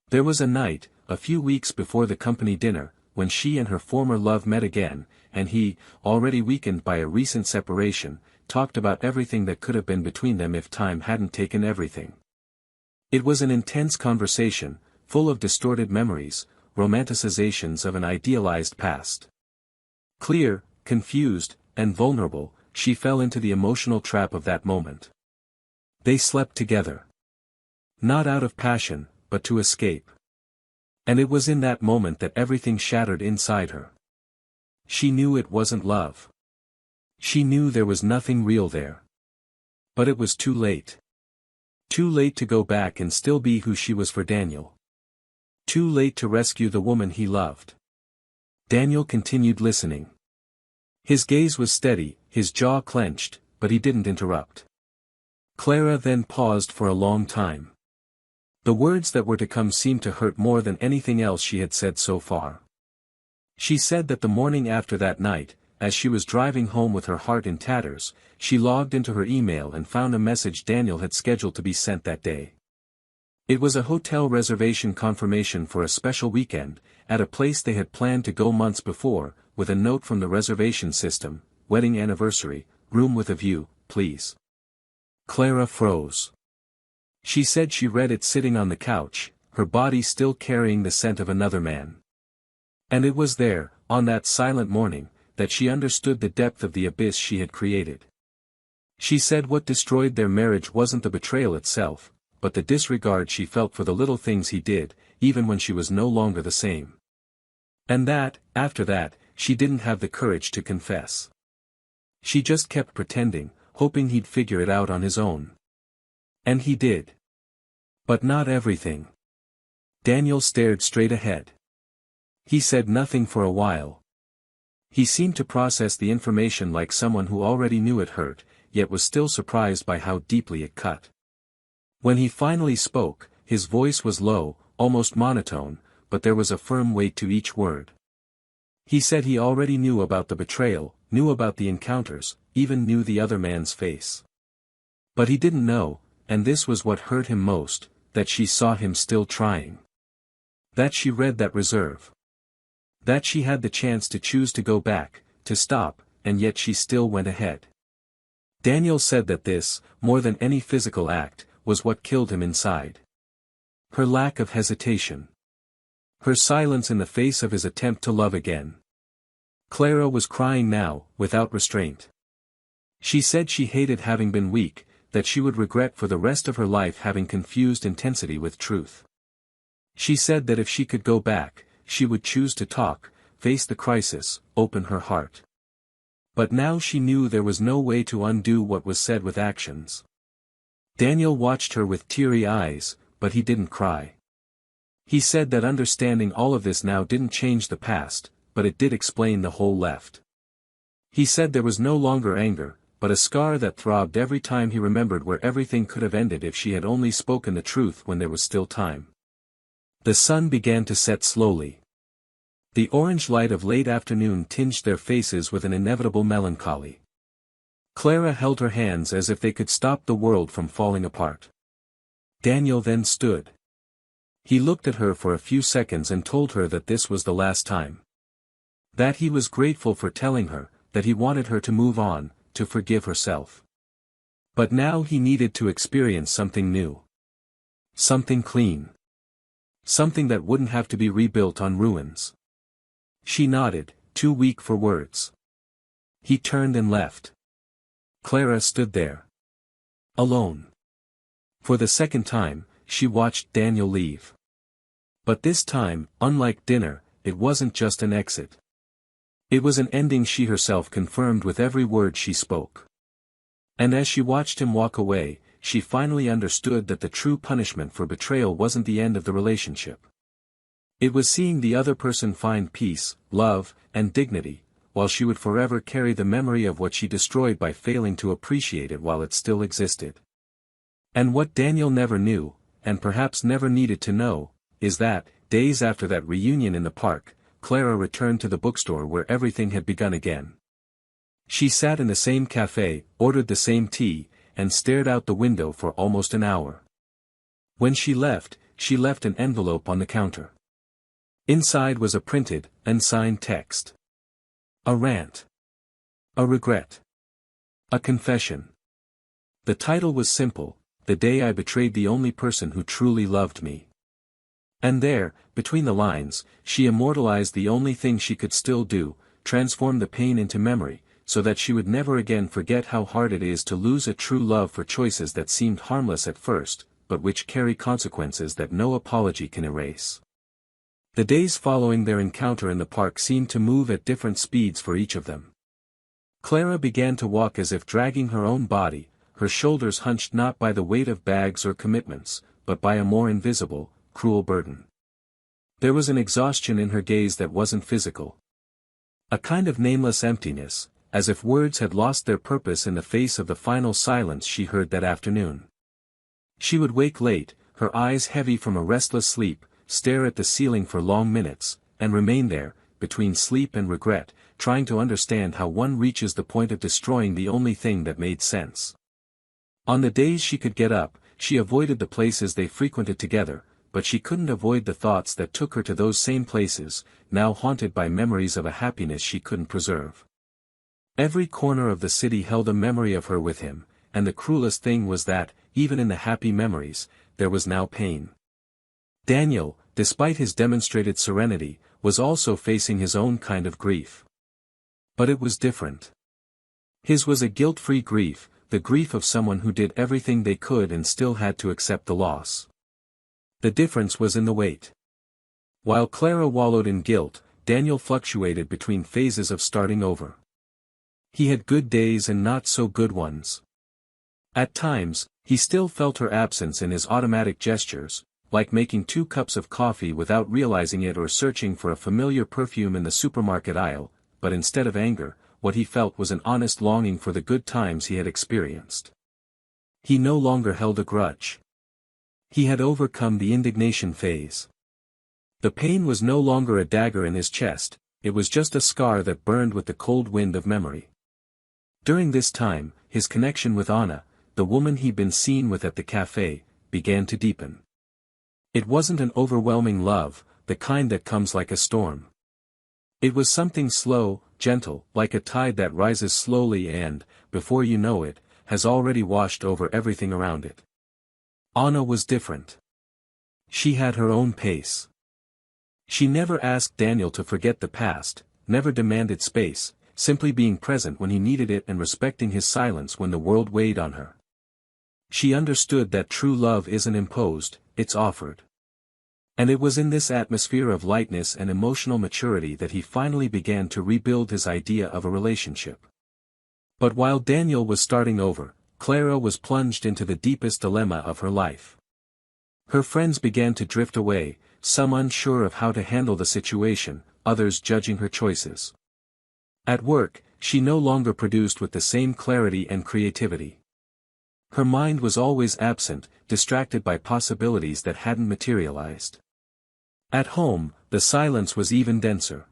There was a night, a few weeks before the company dinner, when she and her former love met again, and he, already weakened by a recent separation, talked about everything that could have been between them if time hadn't taken everything. It was an intense conversation, full of distorted memories, romanticizations of an idealized past. Clear, confused, and vulnerable, she fell into the emotional trap of that moment. They slept together. Not out of passion, but to escape. And it was in that moment that everything shattered inside her. She knew it wasn't love. She knew there was nothing real there. But it was too late. Too late to go back and still be who she was for Daniel. Too late to rescue the woman he loved. Daniel continued listening. His gaze was steady, his jaw clenched, but he didn't interrupt. Clara then paused for a long time. The words that were to come seemed to hurt more than anything else she had said so far. She said that the morning after that night, as she was driving home with her heart in tatters, she logged into her email and found a message Daniel had scheduled to be sent that day. It was a hotel reservation confirmation for a special weekend, at a place they had planned to go months before, with a note from the reservation system, "Wedding anniversary, room with a view, please." Clara froze. She said she read it sitting on the couch, her body still carrying the scent of another man. And it was there, on that silent morning, that she understood the depth of the abyss she had created. She said what destroyed their marriage wasn't the betrayal itself, but the disregard she felt for the little things he did, even when she was no longer the same. And that, after that, she didn't have the courage to confess. She just kept pretending, hoping he'd figure it out on his own. And he did. But not everything. Daniel stared straight ahead. He said nothing for a while. He seemed to process the information like someone who already knew it hurt, yet was still surprised by how deeply it cut. When he finally spoke, his voice was low, almost monotone, but there was a firm weight to each word. He said he already knew about the betrayal, knew about the encounters, even knew the other man's face. But he didn't know, and this was what hurt him most, that she saw him still trying. That she read that reserve. That she had the chance to choose to go back, to stop, and yet she still went ahead. Daniel said that this, more than any physical act, was what killed him inside. Her lack of hesitation. Her silence in the face of his attempt to love again. Clara was crying now, without restraint. She said she hated having been weak, that she would regret for the rest of her life having confused intensity with truth. She said that if she could go back, she would choose to talk, face the crisis, open her heart. But now she knew there was no way to undo what was said with actions. Daniel watched her with teary eyes, but he didn't cry. He said that understanding all of this now didn't change the past, but it did explain the whole left. He said there was no longer anger, but a scar that throbbed every time he remembered where everything could have ended if she had only spoken the truth when there was still time. The sun began to set slowly. The orange light of late afternoon tinged their faces with an inevitable melancholy. Clara held her hands as if they could stop the world from falling apart. Daniel then stood. He looked at her for a few seconds and told her that this was the last time. That he was grateful for telling her, that he wanted her to move on, to forgive herself. But now he needed to experience something new. Something clean. Something that wouldn't have to be rebuilt on ruins. She nodded, too weak for words. He turned and left. Clara stood there. Alone. For the second time, she watched Daniel leave. But this time, unlike dinner, it wasn't just an exit. It was an ending she herself confirmed with every word she spoke. And as she watched him walk away, she finally understood that the true punishment for betrayal wasn't the end of the relationship. It was seeing the other person find peace, love, and dignity, while she would forever carry the memory of what she destroyed by failing to appreciate it while it still existed. And what Daniel never knew, and perhaps never needed to know, is that, days after that reunion in the park, Clara returned to the bookstore where everything had begun again. She sat in the same cafe, ordered the same tea, and stared out the window for almost an hour. When she left an envelope on the counter. Inside was a printed, unsigned text. A rant. A regret. A confession. The title was simple, "The Day I Betrayed the Only Person Who Truly Loved Me." And there, between the lines, she immortalized the only thing she could still do, transform the pain into memory, so that she would never again forget how hard it is to lose a true love for choices that seemed harmless at first, but which carry consequences that no apology can erase. The days following their encounter in the park seemed to move at different speeds for each of them. Clara began to walk as if dragging her own body, her shoulders hunched not by the weight of bags or commitments, but by a more invisible, cruel burden. There was an exhaustion in her gaze that wasn't physical. A kind of nameless emptiness, as if words had lost their purpose in the face of the final silence she heard that afternoon. She would wake late, her eyes heavy from a restless sleep, stare at the ceiling for long minutes, and remain there, between sleep and regret, trying to understand how one reaches the point of destroying the only thing that made sense. On the days she could get up, she avoided the places they frequented together, but she couldn't avoid the thoughts that took her to those same places, now haunted by memories of a happiness she couldn't preserve. Every corner of the city held a memory of her with him, and the cruelest thing was that, even in the happy memories, there was now pain. Daniel, despite his demonstrated serenity, was also facing his own kind of grief. But it was different. His was a guilt-free grief, the grief of someone who did everything they could and still had to accept the loss. The difference was in the weight. While Clara wallowed in guilt, Daniel fluctuated between phases of starting over. He had good days and not so good ones. At times, he still felt her absence in his automatic gestures, like making 2 cups of coffee without realizing it or searching for a familiar perfume in the supermarket aisle, but instead of anger, what he felt was an honest longing for the good times he had experienced. He no longer held a grudge. He had overcome the indignation phase. The pain was no longer a dagger in his chest, it was just a scar that burned with the cold wind of memory. During this time, his connection with Anna, the woman he'd been seen with at the cafe, began to deepen. It wasn't an overwhelming love, the kind that comes like a storm. It was something slow, gentle, like a tide that rises slowly and, before you know it, has already washed over everything around it. Anna was different. She had her own pace. She never asked Daniel to forget the past, never demanded space, simply being present when he needed it and respecting his silence when the world weighed on her. She understood that true love isn't imposed, it's offered. And it was in this atmosphere of lightness and emotional maturity that he finally began to rebuild his idea of a relationship. But while Daniel was starting over, Clara was plunged into the deepest dilemma of her life. Her friends began to drift away, some unsure of how to handle the situation, others judging her choices. At work, she no longer produced with the same clarity and creativity. Her mind was always absent, distracted by possibilities that hadn't materialized. At home, the silence was even denser.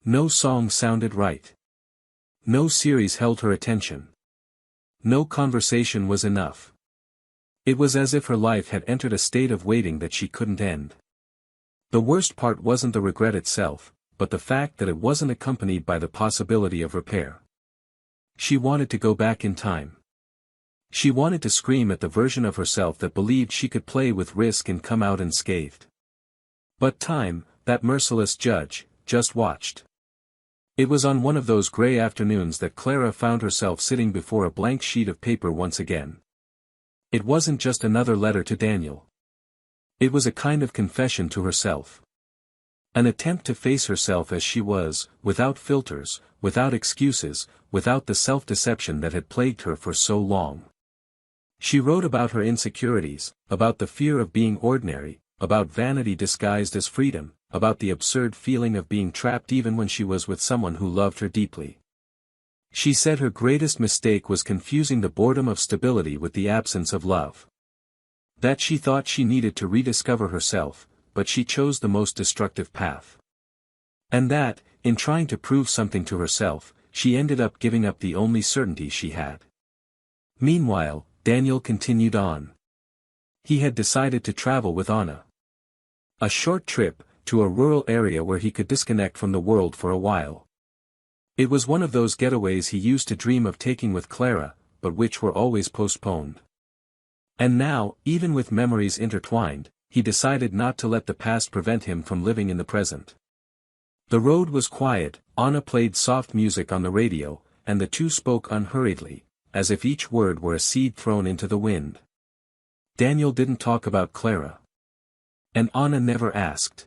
No song sounded right. No series held her attention. No conversation was enough. It was as if her life had entered a state of waiting that she couldn't end. The worst part wasn't the regret itself, but the fact that it wasn't accompanied by the possibility of repair. She wanted to go back in time. She wanted to scream at the version of herself that believed she could play with risk and come out unscathed. But time, that merciless judge, just watched. It was on one of those gray afternoons that Clara found herself sitting before a blank sheet of paper once again. It wasn't just another letter to Daniel. It was a kind of confession to herself. An attempt to face herself as she was, without filters, without excuses, without the self-deception that had plagued her for so long. She wrote about her insecurities, about the fear of being ordinary, about vanity disguised as freedom, about the absurd feeling of being trapped even when she was with someone who loved her deeply. She said her greatest mistake was confusing the boredom of stability with the absence of love. That she thought she needed to rediscover herself, but she chose the most destructive path. And that, in trying to prove something to herself, she ended up giving up the only certainty she had. Meanwhile, Daniel continued on. He had decided to travel with Anna. A short trip, to a rural area where he could disconnect from the world for a while. It was one of those getaways he used to dream of taking with Clara, but which were always postponed. And now, even with memories intertwined, he decided not to let the past prevent him from living in the present. The road was quiet, Anna played soft music on the radio, and the two spoke unhurriedly, as if each word were a seed thrown into the wind. Daniel didn't talk about Clara. And Anna never asked.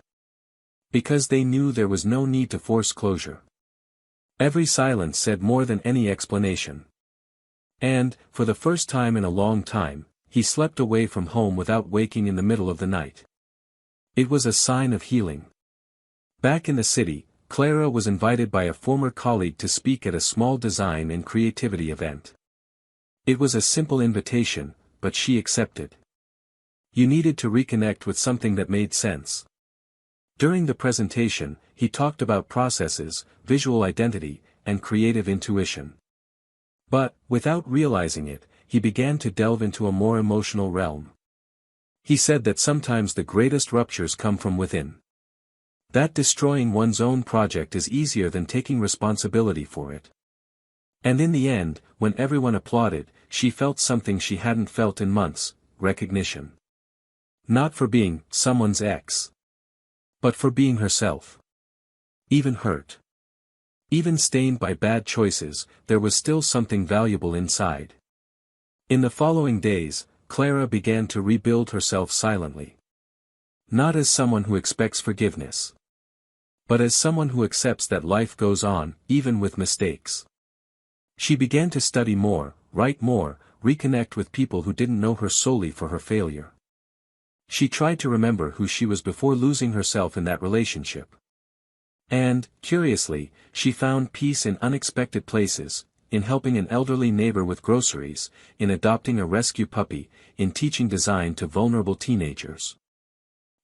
Because they knew there was no need to force closure. Every silence said more than any explanation. And, for the first time in a long time, he slept away from home without waking in the middle of the night. It was a sign of healing. Back in the city, Clara was invited by a former colleague to speak at a small design and creativity event. It was a simple invitation, but she accepted. You needed to reconnect with something that made sense. During the presentation, he talked about processes, visual identity, and creative intuition. But, without realizing it, he began to delve into a more emotional realm. He said that sometimes the greatest ruptures come from within. That destroying one's own project is easier than taking responsibility for it. And in the end, when everyone applauded, she felt something she hadn't felt in months, recognition. Not for being someone's ex. But for being herself. Even hurt. Even stained by bad choices, there was still something valuable inside. In the following days, Clara began to rebuild herself silently. Not as someone who expects forgiveness. But as someone who accepts that life goes on, even with mistakes. She began to study more, write more, reconnect with people who didn't know her solely for her failure. She tried to remember who she was before losing herself in that relationship. And, curiously, she found peace in unexpected places, in helping an elderly neighbor with groceries, in adopting a rescue puppy, in teaching design to vulnerable teenagers.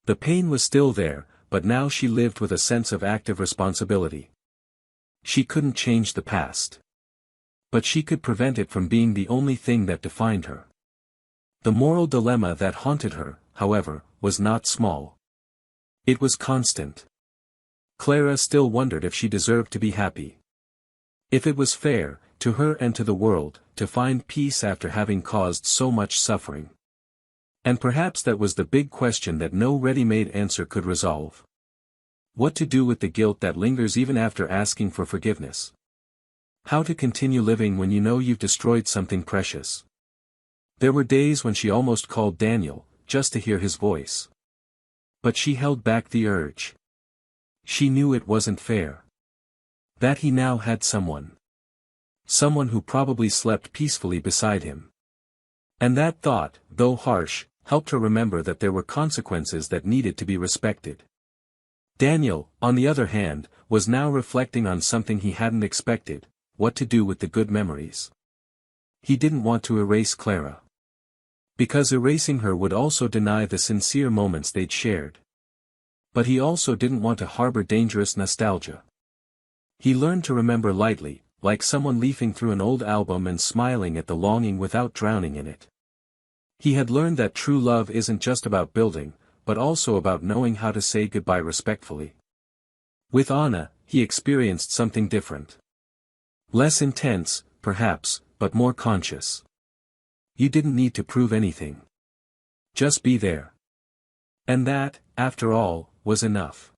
The pain was still there, but now she lived with a sense of active responsibility. She couldn't change the past. But she could prevent it from being the only thing that defined her. The moral dilemma that haunted her, however, was not small. It was constant. Clara still wondered if she deserved to be happy. If it was fair, to her and to the world, to find peace after having caused so much suffering. And perhaps that was the big question that no ready-made answer could resolve. What to do with the guilt that lingers even after asking for forgiveness? How to continue living when you know you've destroyed something precious? There were days when she almost called Daniel, just to hear his voice. But she held back the urge. She knew it wasn't fair. That he now had someone. Someone who probably slept peacefully beside him. And that thought, though harsh, helped her remember that there were consequences that needed to be respected. Daniel, on the other hand, was now reflecting on something he hadn't expected: what to do with the good memories. He didn't want to erase Clara. Because erasing her would also deny the sincere moments they'd shared. But he also didn't want to harbor dangerous nostalgia. He learned to remember lightly, like someone leafing through an old album and smiling at the longing without drowning in it. He had learned that true love isn't just about building, but also about knowing how to say goodbye respectfully. With Anna, he experienced something different. Less intense, perhaps, but more conscious. You didn't need to prove anything. Just be there. And that, after all, was enough.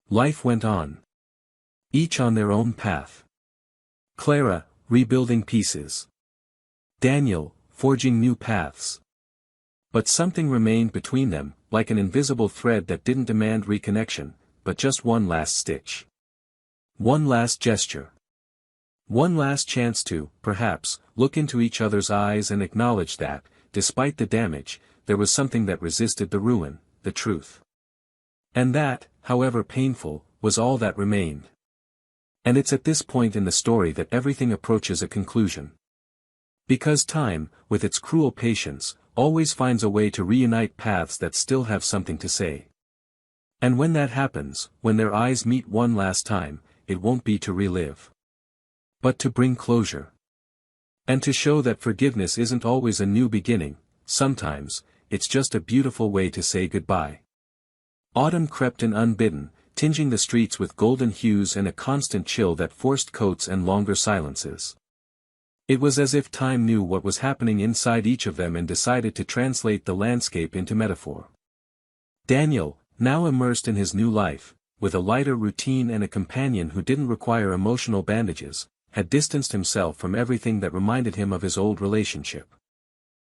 Life went on. Each on their own path. Clara, rebuilding pieces. Daniel, forging new paths. But something remained between them, like an invisible thread that didn't demand reconnection, but just one last stitch. One last gesture. One last chance to, perhaps, look into each other's eyes and acknowledge that, despite the damage, there was something that resisted the ruin, the truth. And that, however painful, was all that remained. And it's at this point in the story that everything approaches a conclusion. Because time, with its cruel patience, always finds a way to reunite paths that still have something to say. And when that happens, when their eyes meet one last time, it won't be to relive, but to bring closure. And to show that forgiveness isn't always a new beginning, sometimes, it's just a beautiful way to say goodbye. Autumn crept in unbidden, tinging the streets with golden hues and a constant chill that forced coats and longer silences. It was as if time knew what was happening inside each of them and decided to translate the landscape into metaphor. Daniel, now immersed in his new life, with a lighter routine and a companion who didn't require emotional bandages, had distanced himself from everything that reminded him of his old relationship.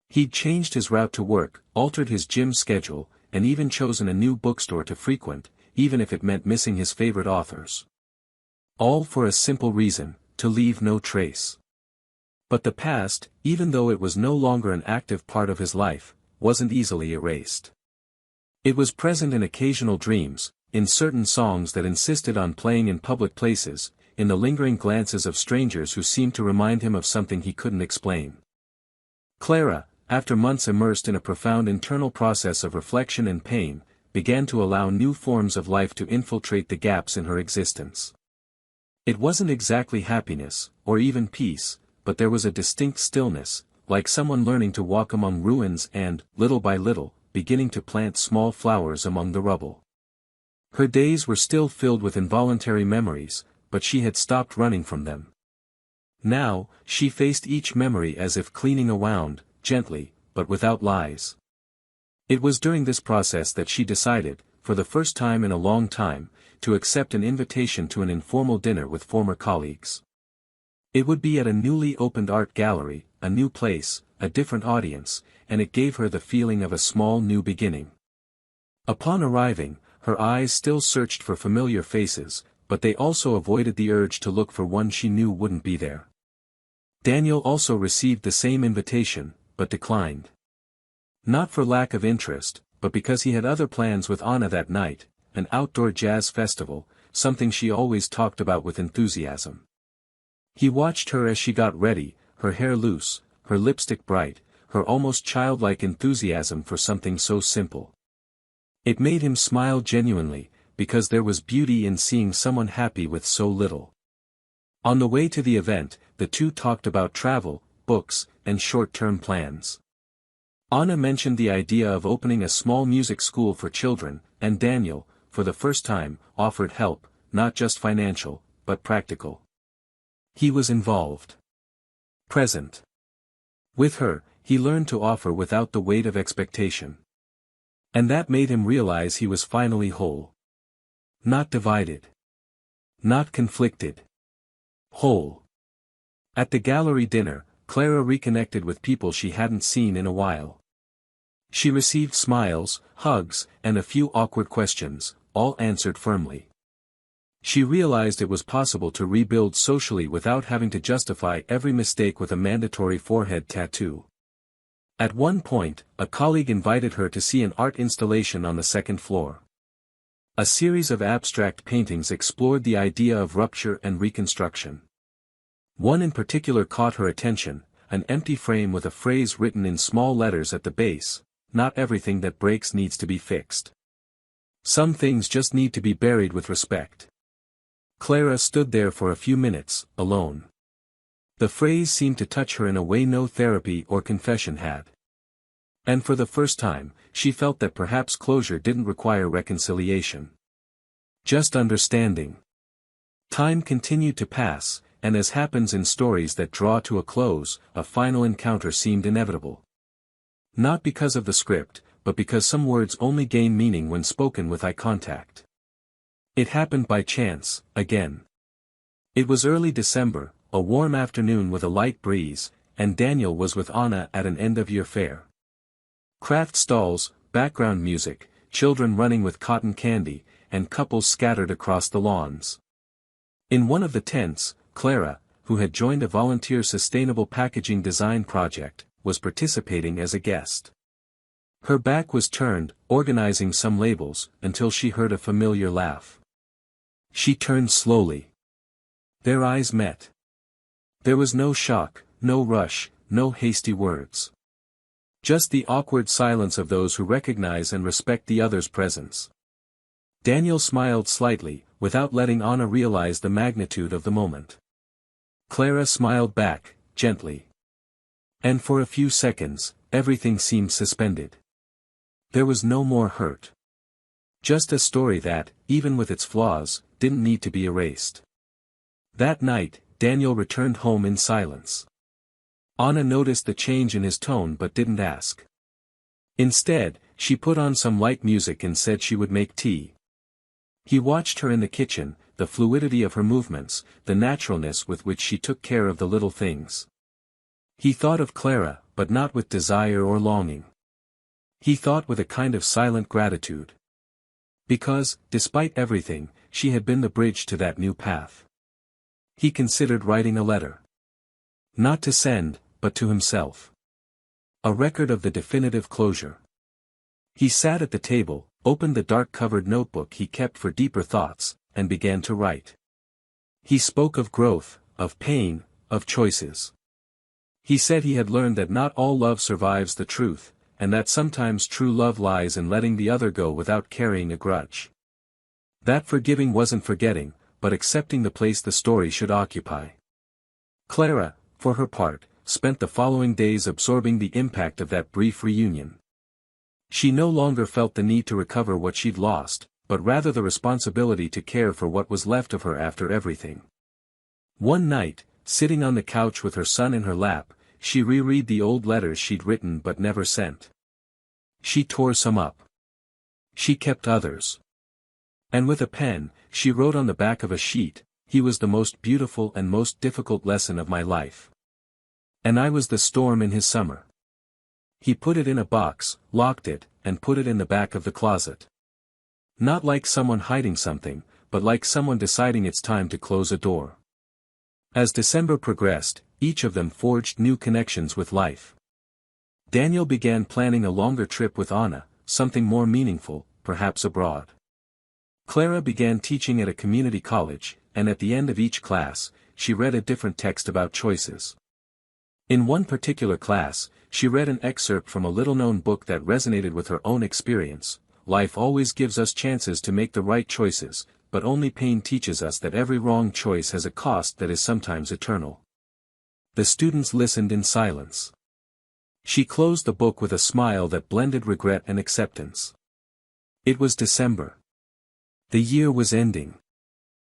He'd changed his route to work, altered his gym schedule, and even chosen a new bookstore to frequent, even if it meant missing his favorite authors. All for a simple reason: to leave no trace. But the past, even though it was no longer an active part of his life, wasn't easily erased. It was present in occasional dreams, in certain songs that insisted on playing in public places, in the lingering glances of strangers who seemed to remind him of something he couldn't explain. Clara, after months immersed in a profound internal process of reflection and pain, began to allow new forms of life to infiltrate the gaps in her existence. It wasn't exactly happiness, or even peace, but there was a distinct stillness, like someone learning to walk among ruins and, little by little, beginning to plant small flowers among the rubble. Her days were still filled with involuntary memories, but she had stopped running from them. Now, she faced each memory as if cleaning a wound, gently, but without lies. It was during this process that she decided, for the first time in a long time, to accept an invitation to an informal dinner with former colleagues. It would be at a newly opened art gallery, a new place, a different audience, and it gave her the feeling of a small new beginning. Upon arriving, her eyes still searched for familiar faces, but they also avoided the urge to look for one she knew wouldn't be there. Daniel also received the same invitation, but declined. Not for lack of interest, but because he had other plans with Anna that night, an outdoor jazz festival, something she always talked about with enthusiasm. He watched her as she got ready, her hair loose, her lipstick bright, her almost childlike enthusiasm for something so simple. It made him smile genuinely, because there was beauty in seeing someone happy with so little. On the way to the event, the two talked about travel, books, and short-term plans. Anna mentioned the idea of opening a small music school for children, and Daniel, for the first time, offered help, not just financial, but practical. He was involved. Present. With her, he learned to offer without the weight of expectation. And that made him realize he was finally whole. Not divided. Not conflicted. Whole. At the gallery dinner, Clara reconnected with people she hadn't seen in a while. She received smiles, hugs, and a few awkward questions, all answered firmly. She realized it was possible to rebuild socially without having to justify every mistake with a mandatory forehead tattoo. At one point, a colleague invited her to see an art installation on the second floor. A series of abstract paintings explored the idea of rupture and reconstruction. One in particular caught her attention, an empty frame with a phrase written in small letters at the base: "Not everything that breaks needs to be fixed. Some things just need to be buried with respect." Clara stood there for a few minutes, alone. The phrase seemed to touch her in a way no therapy or confession had. And for the first time, she felt that perhaps closure didn't require reconciliation. Just understanding. Time continued to pass, and as happens in stories that draw to a close, a final encounter seemed inevitable. Not because of the script, but because some words only gain meaning when spoken with eye contact. It happened by chance, again. It was early December, a warm afternoon with a light breeze, and Daniel was with Anna at an end-of-year fair. Craft stalls, background music, children running with cotton candy, and couples scattered across the lawns. In one of the tents, Clara, who had joined a volunteer sustainable packaging design project, was participating as a guest. Her back was turned, organizing some labels, until she heard a familiar laugh. She turned slowly. Their eyes met. There was no shock, no rush, no hasty words. Just the awkward silence of those who recognize and respect the other's presence. Daniel smiled slightly, without letting Anna realize the magnitude of the moment. Clara smiled back, gently. And for a few seconds, everything seemed suspended. There was no more hurt. Just a story that, even with its flaws, didn't need to be erased. That night, Daniel returned home in silence. Anna noticed the change in his tone but didn't ask. Instead, she put on some light music and said she would make tea. He watched her in the kitchen, the fluidity of her movements, the naturalness with which she took care of the little things. He thought of Clara, but not with desire or longing. He thought with a kind of silent gratitude. Because, despite everything, she had been the bridge to that new path. He considered writing a letter. Not to send, but to himself. A record of the definitive closure. He sat at the table, opened the dark-covered notebook he kept for deeper thoughts, and began to write. He spoke of growth, of pain, of choices. He said he had learned that not all love survives the truth, and that sometimes true love lies in letting the other go without carrying a grudge. That forgiving wasn't forgetting, but accepting the place the story should occupy. Clara, for her part, spent the following days absorbing the impact of that brief reunion. She no longer felt the need to recover what she'd lost, but rather the responsibility to care for what was left of her after everything. One night, sitting on the couch with her son in her lap, she reread the old letters she'd written but never sent. She tore some up. She kept others. And with a pen, she wrote on the back of a sheet, "He was the most beautiful and most difficult lesson of my life. And I was the storm in his summer." He put it in a box, locked it, and put it in the back of the closet. Not like someone hiding something, but like someone deciding it's time to close a door. As December progressed, each of them forged new connections with life. Daniel began planning a longer trip with Anna, something more meaningful, perhaps abroad. Clara began teaching at a community college, and at the end of each class, she read a different text about choices. In one particular class, she read an excerpt from a little-known book that resonated with her own experience. Life always gives us chances to make the right choices, but only pain teaches us that every wrong choice has a cost that is sometimes eternal. The students listened in silence. She closed the book with a smile that blended regret and acceptance. It was December. The year was ending.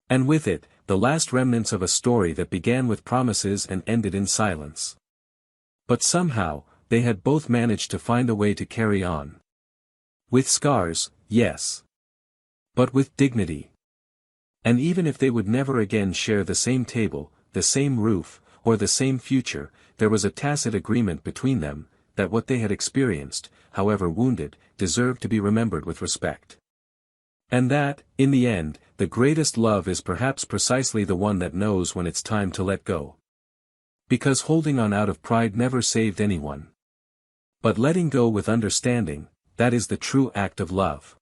And with it, the last remnants of a story that began with promises and ended in silence. But somehow, they had both managed to find a way to carry on. With scars, yes. But with dignity. And even if they would never again share the same table, the same roof, or the same future, there was a tacit agreement between them, that what they had experienced, however wounded, deserved to be remembered with respect. And that, in the end, the greatest love is perhaps precisely the one that knows when it's time to let go. Because holding on out of pride never saved anyone. But letting go with understanding, that is the true act of love.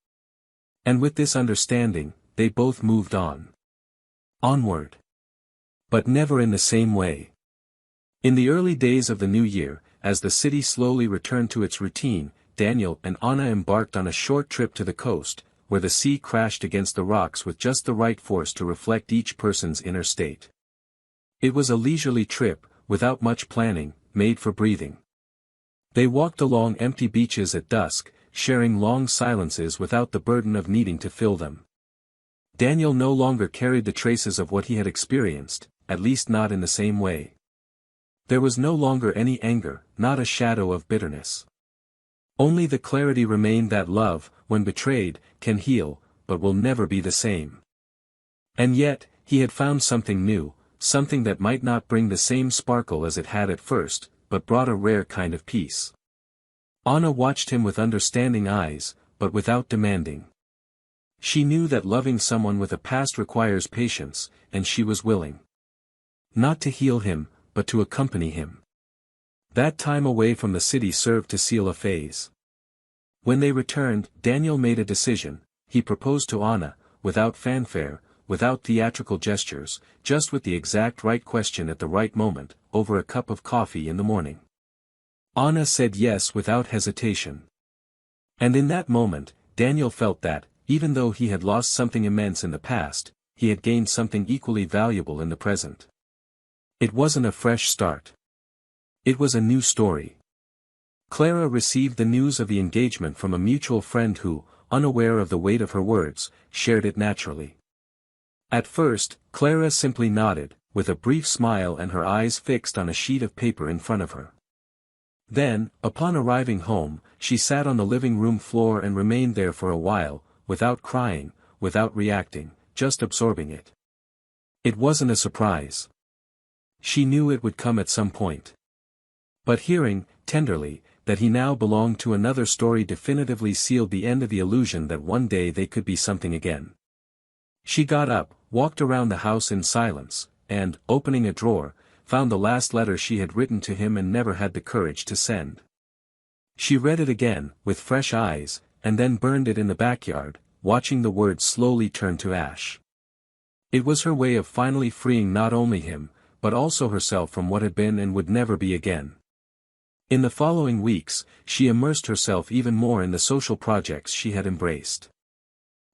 And with this understanding, they both moved on. Onward. But never in the same way. In the early days of the new year, as the city slowly returned to its routine, Daniel and Anna embarked on a short trip to the coast, where the sea crashed against the rocks with just the right force to reflect each person's inner state. It was a leisurely trip, without much planning, made for breathing. They walked along empty beaches at dusk, sharing long silences without the burden of needing to fill them. Daniel no longer carried the traces of what he had experienced, at least not in the same way. There was no longer any anger, not a shadow of bitterness. Only the clarity remained that love, when betrayed, can heal, but will never be the same. And yet, he had found something new, something that might not bring the same sparkle as it had at first, but brought a rare kind of peace. Anna watched him with understanding eyes, but without demanding. She knew that loving someone with a past requires patience, and she was willing. Not to heal him, but to accompany him. That time away from the city served to seal a phase. When they returned, Daniel made a decision. He proposed to Anna, without fanfare, without theatrical gestures, just with the exact right question at the right moment, over a cup of coffee in the morning. Anna said yes without hesitation. And in that moment, Daniel felt that, even though he had lost something immense in the past, he had gained something equally valuable in the present. It wasn't a fresh start. It was a new story. Clara received the news of the engagement from a mutual friend who, unaware of the weight of her words, shared it naturally. At first, Clara simply nodded, with a brief smile and her eyes fixed on a sheet of paper in front of her. Then, upon arriving home, she sat on the living room floor and remained there for a while, without crying, without reacting, just absorbing it. It wasn't a surprise. She knew it would come at some point. But hearing, tenderly, that he now belonged to another story definitively sealed the end of the illusion that one day they could be something again. She got up, walked around the house in silence, and, opening a drawer, found the last letter she had written to him and never had the courage to send. She read it again, with fresh eyes, and then burned it in the backyard, watching the words slowly turn to ash. It was her way of finally freeing not only him, but also herself from what had been and would never be again. In the following weeks, she immersed herself even more in the social projects she had embraced.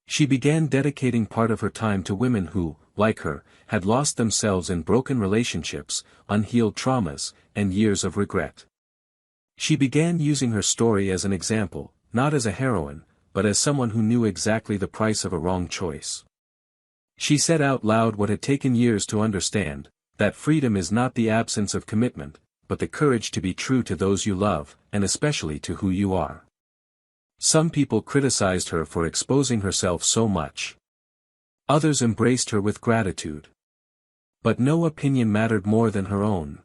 She began dedicating part of her time to women who, like her, had lost themselves in broken relationships, unhealed traumas, and years of regret. She began using her story as an example, not as a heroine, but as someone who knew exactly the price of a wrong choice. She said out loud what had taken years to understand, that freedom is not the absence of commitment, but the courage to be true to those you love, and especially to who you are. Some people criticized her for exposing herself so much. Others embraced her with gratitude. But no opinion mattered more than her own.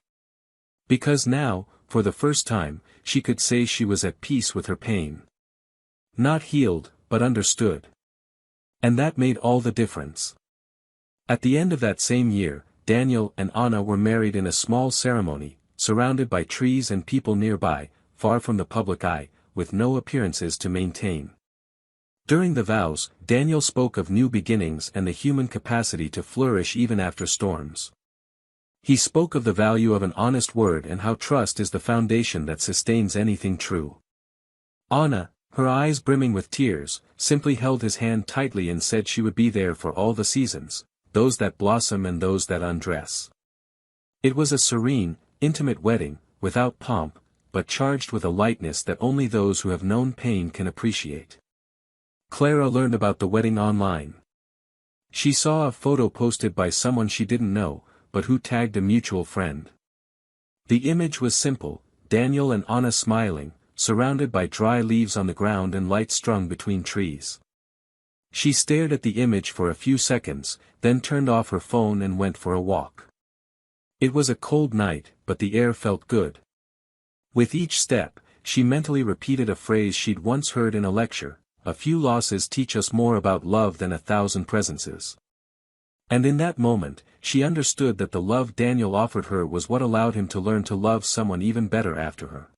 Because now, for the first time, she could say she was at peace with her pain. Not healed, but understood. And that made all the difference. At the end of that same year, Daniel and Anna were married in a small ceremony, surrounded by trees and people nearby, far from the public eye, with no appearances to maintain. During the vows, Daniel spoke of new beginnings and the human capacity to flourish even after storms. He spoke of the value of an honest word and how trust is the foundation that sustains anything true. Anna, her eyes brimming with tears, simply held his hand tightly and said she would be there for all the seasons, those that blossom and those that undress. It was a serene, intimate wedding, without pomp, but charged with a lightness that only those who have known pain can appreciate. Clara learned about the wedding online. She saw a photo posted by someone she didn't know, but who tagged a mutual friend. The image was simple, Daniel and Anna smiling, surrounded by dry leaves on the ground and lights strung between trees. She stared at the image for a few seconds, then turned off her phone and went for a walk. It was a cold night, but the air felt good. With each step, she mentally repeated a phrase she'd once heard in a lecture: "A few losses teach us more about love than 1,000 presences." And in that moment, she understood that the love Daniel offered her was what allowed him to learn to love someone even better after her.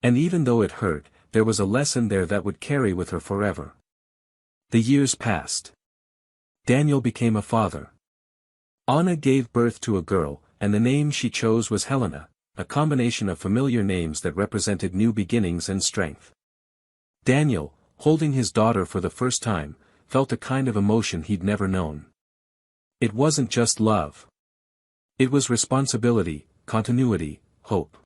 And even though it hurt, there was a lesson there that would carry with her forever. The years passed. Daniel became a father. Anna gave birth to a girl, and the name she chose was Helena, a combination of familiar names that represented new beginnings and strength. Daniel, holding his daughter for the first time, felt a kind of emotion he'd never known. It wasn't just love. It was responsibility, continuity, hope.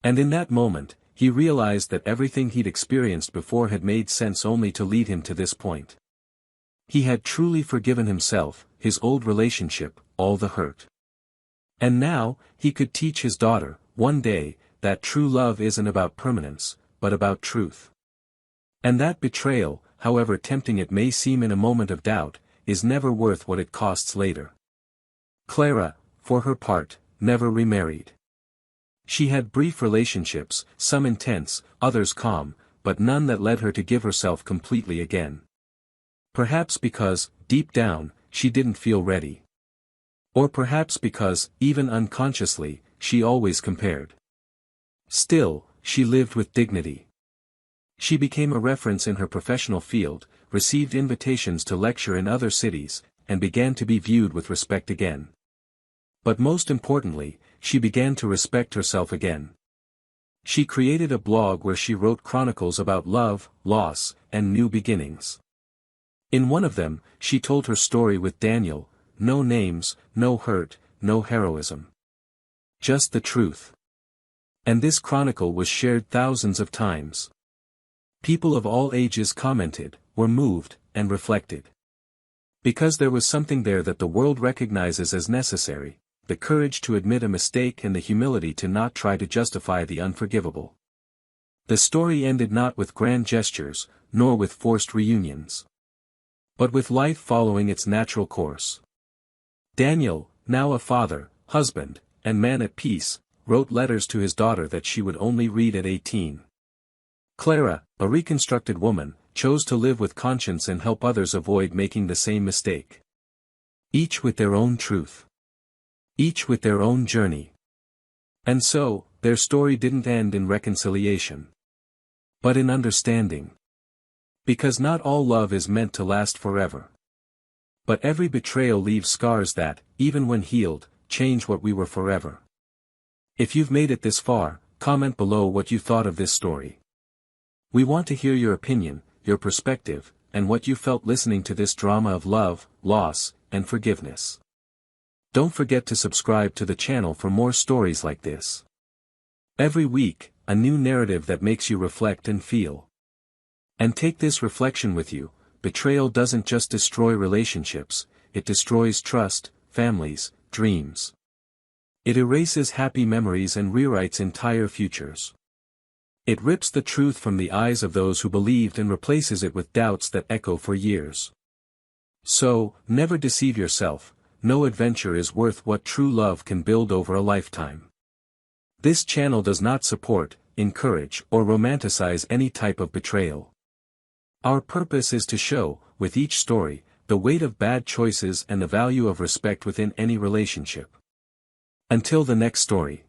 And in that moment, he realized that everything he'd experienced before had made sense only to lead him to this point. He had truly forgiven himself, his old relationship, all the hurt. And now, he could teach his daughter, one day, that true love isn't about permanence, but about truth. And that betrayal, however tempting it may seem in a moment of doubt, is never worth what it costs later. Clara, for her part, never remarried. She had brief relationships, some intense, others calm, but none that led her to give herself completely again. Perhaps because, deep down, she didn't feel ready. Or perhaps because, even unconsciously, she always compared. Still, she lived with dignity. She became a reference in her professional field, received invitations to lecture in other cities, and began to be viewed with respect again. But most importantly, she began to respect herself again. She created a blog where she wrote chronicles about love, loss, and new beginnings. In one of them, she told her story with Daniel: no names, no hurt, no heroism. Just the truth. And this chronicle was shared thousands of times. People of all ages commented, were moved, and reflected. Because there was something there that the world recognizes as necessary: the courage to admit a mistake and the humility to not try to justify the unforgivable. The story ended not with grand gestures, nor with forced reunions, but with life following its natural course. Daniel, now a father, husband, and man at peace, wrote letters to his daughter that she would only read at 18. Clara, a reconstructed woman, chose to live with conscience and help others avoid making the same mistake. Each with their own truth. Each with their own journey. And so, their story didn't end in reconciliation, but in understanding. Because not all love is meant to last forever. But every betrayal leaves scars that, even when healed, change what we were forever. If you've made it this far, comment below what you thought of this story. We want to hear your opinion, your perspective, and what you felt listening to this drama of love, loss, and forgiveness. Don't forget to subscribe to the channel for more stories like this. Every week, a new narrative that makes you reflect and feel. And take this reflection with you: betrayal doesn't just destroy relationships, it destroys trust, families, dreams. It erases happy memories and rewrites entire futures. It rips the truth from the eyes of those who believed and replaces it with doubts that echo for years. So, never deceive yourself. No adventure is worth what true love can build over a lifetime. This channel does not support, encourage, or romanticize any type of betrayal. Our purpose is to show, with each story, the weight of bad choices and the value of respect within any relationship. Until the next story.